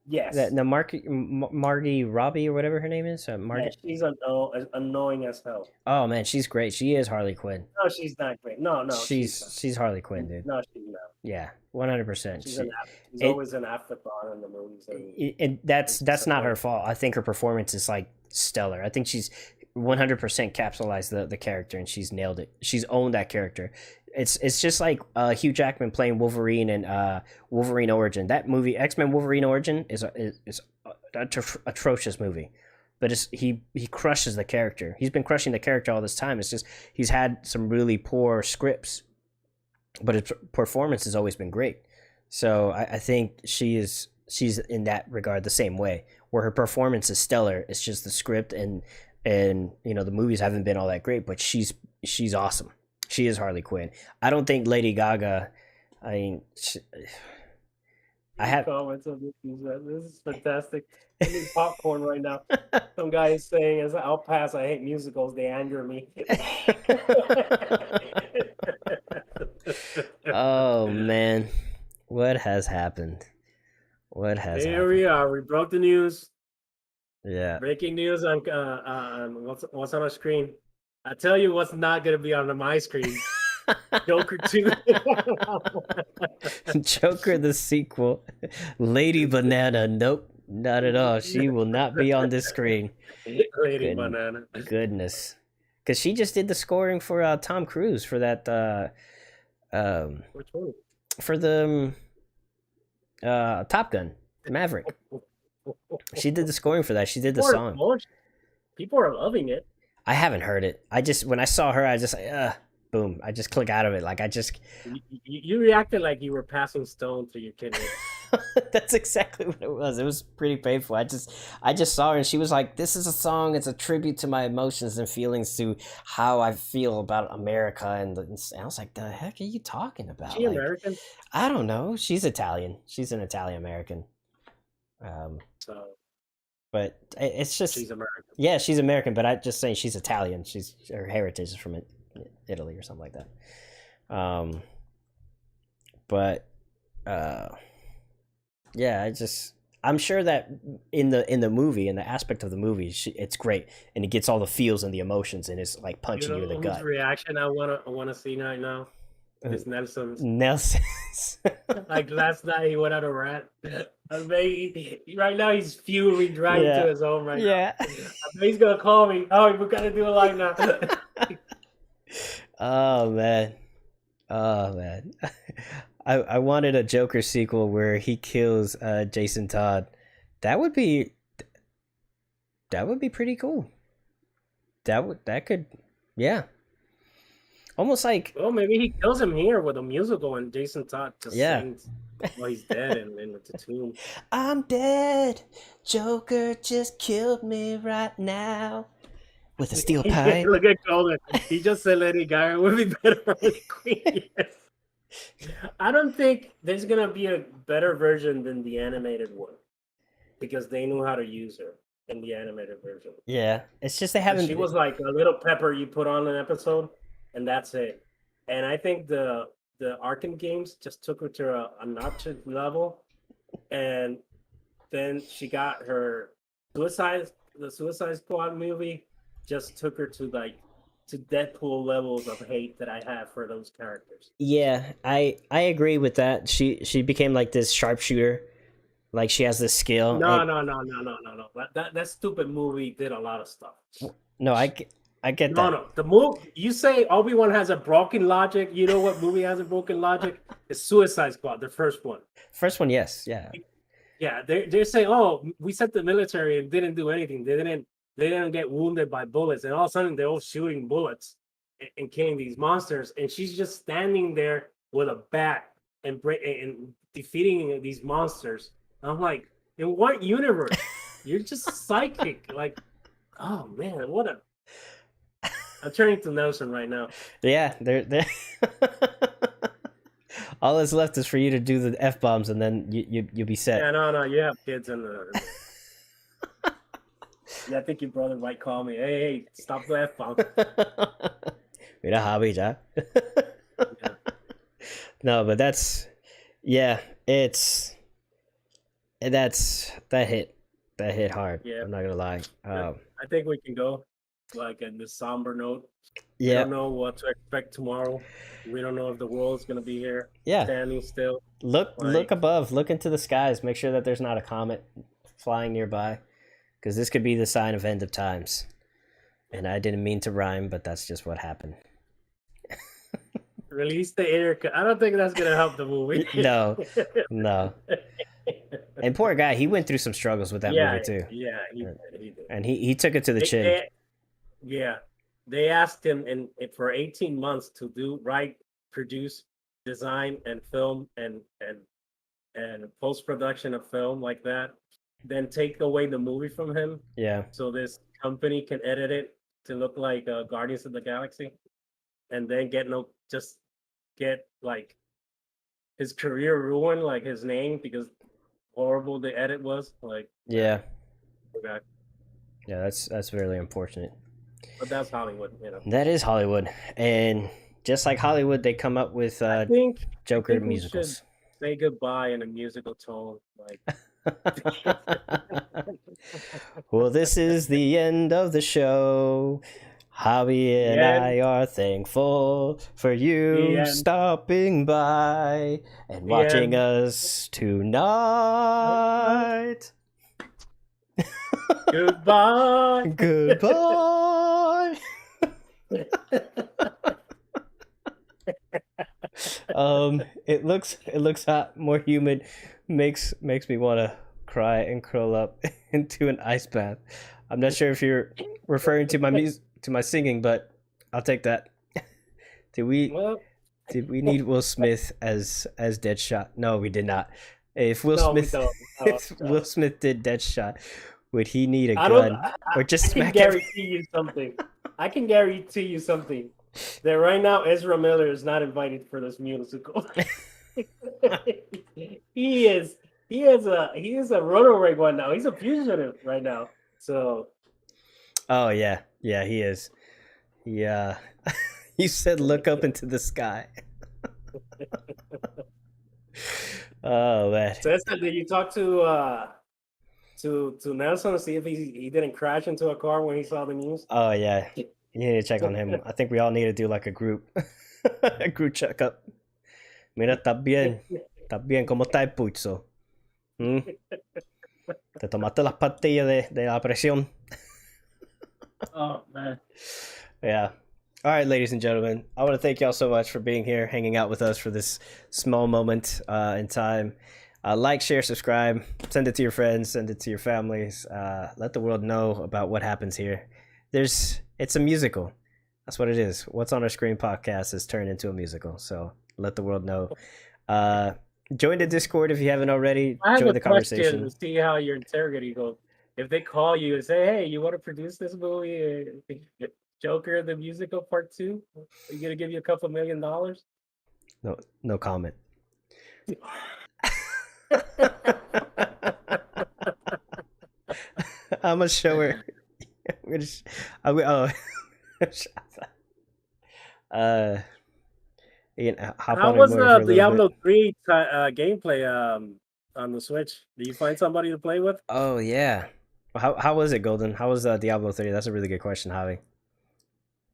S2: Yes.
S1: The Margie Robbie or whatever her name is.
S2: Yeah, she's annoying as hell.
S1: Oh man, she's great. She is Harley Quinn.
S2: No, she's not great. No,
S1: she's Harley Quinn, dude.
S2: No, she's not.
S1: Yeah, 100%.
S2: She's always an afterthought in the movies.
S1: And that's not her fault. I think her performance is like stellar. I think she's 100% capsulized the character, and she's nailed it. She's owned that character. It's just like Hugh Jackman playing Wolverine and Wolverine Origin. That movie, X-Men Wolverine Origin, is an atrocious movie, but he crushes the character. He's been crushing the character all this time. It's just he's had some really poor scripts, but his performance has always been great. So I think she's in that regard the same way, where her performance is stellar. It's just the script and and the movies haven't been all that great, but she's awesome. She is Harley Quinn. I don't think Lady Gaga. I mean, I have
S2: comments on this. This is fantastic. I need popcorn right now. Some guy is saying, "As I'll pass. I hate musicals. They anger me."
S1: Oh man, what has happened? What has
S2: Here
S1: happened?
S2: we are. We broke the news.
S1: Yeah.
S2: Breaking news on what's on our screen. I tell you what's not going to be on my screen. Joker 2.
S1: Joker the sequel. Lady Banana. Nope, not at all. She will not be on this screen.
S2: Lady Banana.
S1: Goodness. Because she just did the scoring for Tom Cruise for that
S2: Which one?
S1: for the Top Gun Maverick. She did the scoring for that. She did the song.
S2: People are loving it.
S1: I haven't heard it. When I saw her, I just boom. I just click out of it. Like
S2: you reacted like you were passing stone to your kidney.
S1: That's exactly what it was. It was pretty painful. I just saw her and she was like, "This is a song. It's a tribute to my emotions and feelings, to how I feel about America." And I was like, "The heck are you talking about?"
S2: Is she American?
S1: I don't know. She's Italian. She's an Italian American. But it's just
S2: she's American.
S1: Yeah, she's American. But I just saying she's Italian. Her heritage is from Italy or something like that. Yeah, I'm sure that in the movie, in the aspect of the movie, it's great, and it gets all the feels and the emotions, and it's like punching you in the gut.
S2: Reaction I wanna see right now is Nelson's.
S1: Nelson's.
S2: Like last night, he went on a rant. Right now he's fuming, driving to his home right now. He's gonna call me. Oh, we gotta do a live now.
S1: Oh man. I wanted a Joker sequel where he kills Jason Todd. That would be pretty cool. That could, yeah. Almost like,
S2: well, maybe he kills him here with a musical and Jason Todd just sings while he's dead in the tomb.
S1: I'm dead. Joker just killed me right now with a steel pipe.
S2: Look at Golden. He just said Lady Gaga would be better for the Queen. Yes. I don't think there's gonna be a better version than the animated one, because they knew how to use her in the animated version.
S1: Yeah, it's just they haven't.
S2: She was like a little pepper you put on an episode, and that's it. And I think the Arkham games just took her to a notch level, and then she got her the Suicide Squad movie just took her to Deadpool levels of hate that I have for those characters.
S1: Yeah, I agree with that. She became like this sharpshooter, like she has this skill.
S2: No. That stupid movie did a lot of stuff.
S1: No, I get that.
S2: No. The movie, you say Obiwan has a broken logic. You know what movie has a broken logic? It's Suicide Squad, the first one.
S1: First one, yes, yeah.
S2: Yeah, they're saying, oh, we sent the military and didn't do anything. They didn't get wounded by bullets, and all of a sudden they're all shooting bullets and killing these monsters, and she's just standing there with a bat and defeating these monsters. And I'm like, in what universe? You're just psychic. Like, oh man, what a... I'm turning to Nelson right now.
S1: Yeah, they're all that's left is for you to do the F-bombs, and then you'll be set.
S2: Yeah, no, you have kids in the... Yeah, I think your brother might call me. Hey, stop the F-bomb.
S1: Mira, Javi, ya. No, but that hit hard. Yeah. I'm not gonna lie.
S2: I think we can go like in the somber note.
S1: Yeah.
S2: We don't know what to expect tomorrow. We don't know if the world's gonna be here.
S1: Yeah.
S2: Standing still.
S1: Look above. Look into the skies. Make sure that there's not a comet flying nearby, because this could be the sign of end of times. And I didn't mean to rhyme, but that's just what happened.
S2: Release the air. I don't think that's gonna help the movie.
S1: No. And poor guy, he went through some struggles with that movie too.
S2: Yeah, he did.
S1: And he took it to the chin.
S2: They asked him for 18 months to write, produce, design, and film and post production of film like that. then take away the movie from him.
S1: Yeah.
S2: So this company can edit it to look like Guardians of the Galaxy, and then get like his career ruined, like his name, because horrible the edit was. Like,
S1: Yeah.
S2: okay.
S1: Yeah, that's really unfortunate.
S2: But that's Hollywood, you know.
S1: That is Hollywood, and just like Hollywood, they come up with Joker musicals.
S2: Say goodbye in a musical tone, like.
S1: Well, this is the end of the show. Javi and I are thankful for you stopping by and watching us tonight.
S2: Goodbye.
S1: Goodbye. It looks hot, more humid, makes me want to cry and curl up into an ice bath. I'm not sure if you're referring to my singing, but I'll take that. Did we need Will Smith as Deadshot? No, we did not. If Will Smith Will Smith did Deadshot, would he need a gun or just smack
S2: something? I can guarantee you something. That right now Ezra Miller is not invited for this musical. he is a runaway one now. He's a fugitive right now. So
S1: oh yeah, he is. Yeah. You said look up into the sky. Oh man.
S2: So did you talk to Nelson to see if he didn't crash into a car when he saw the news?
S1: Oh yeah. You need to check on him. I think we all need to do like a group checkup. Mira, ¿estás bien? ¿Estás bien? ¿Cómo está el pulso? ¿Te tomaste las pastillas de la presión?
S2: Oh man.
S1: Yeah. All right, ladies and gentlemen, I want to thank y'all so much for being here, hanging out with us for this small moment in time. Like, share, subscribe, send it to your friends, send it to your families. Let the world know about what happens here. It's a musical. That's what it is. What's on Our Screen podcast is turned into a musical. So let the world know. Join the Discord if you haven't already. Join the conversation.
S2: To see how your interrogatory goes. If they call you and say, "Hey, you want to produce this movie, Joker the Musical Part 2? Are you gonna give you a couple $1 million?"
S1: No comment. I'm gonna show her.
S2: How was Diablo 3 gameplay on the Switch? Did you find somebody to play with?
S1: Oh yeah. How was it, Golden? How was Diablo 3? That's a really good question, Javi.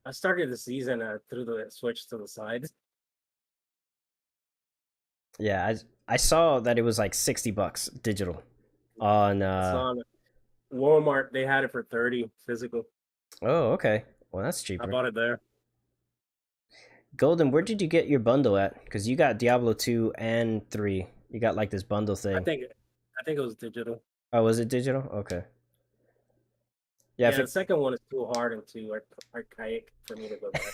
S2: I started the season through the Switch to the side.
S1: Yeah, I saw that it was like $60 digital on
S2: Walmart. They had it for $30 physical.
S1: Oh, okay. Well, that's cheaper.
S2: I bought it there.
S1: Golden, where did you get your bundle at? Because you got Diablo 2 and 3. You got like this bundle thing.
S2: I think it was digital.
S1: Oh, was it digital? Okay.
S2: Yeah, the second one is too hard and too archaic for me to go back.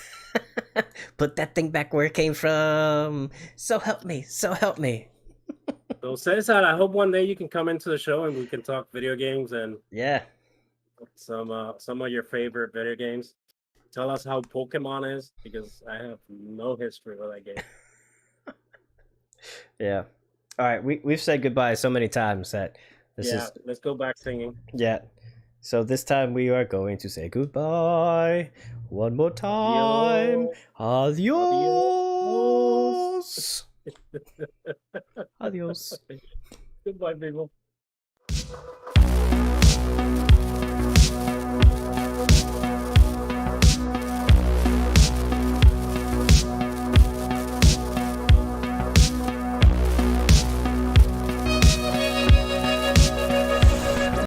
S1: Put that thing back where it came from. So help me. So
S2: Cesar, I hope one day you can come into the show and we can talk video games and some of your favorite video games. Tell us how Pokemon is, because I have no history with that game.
S1: Yeah. All right, we've said goodbye so many times that
S2: let's go back singing.
S1: Yeah. So this time we are going to say goodbye one more time. Adios. Adios.
S2: Goodbye, people.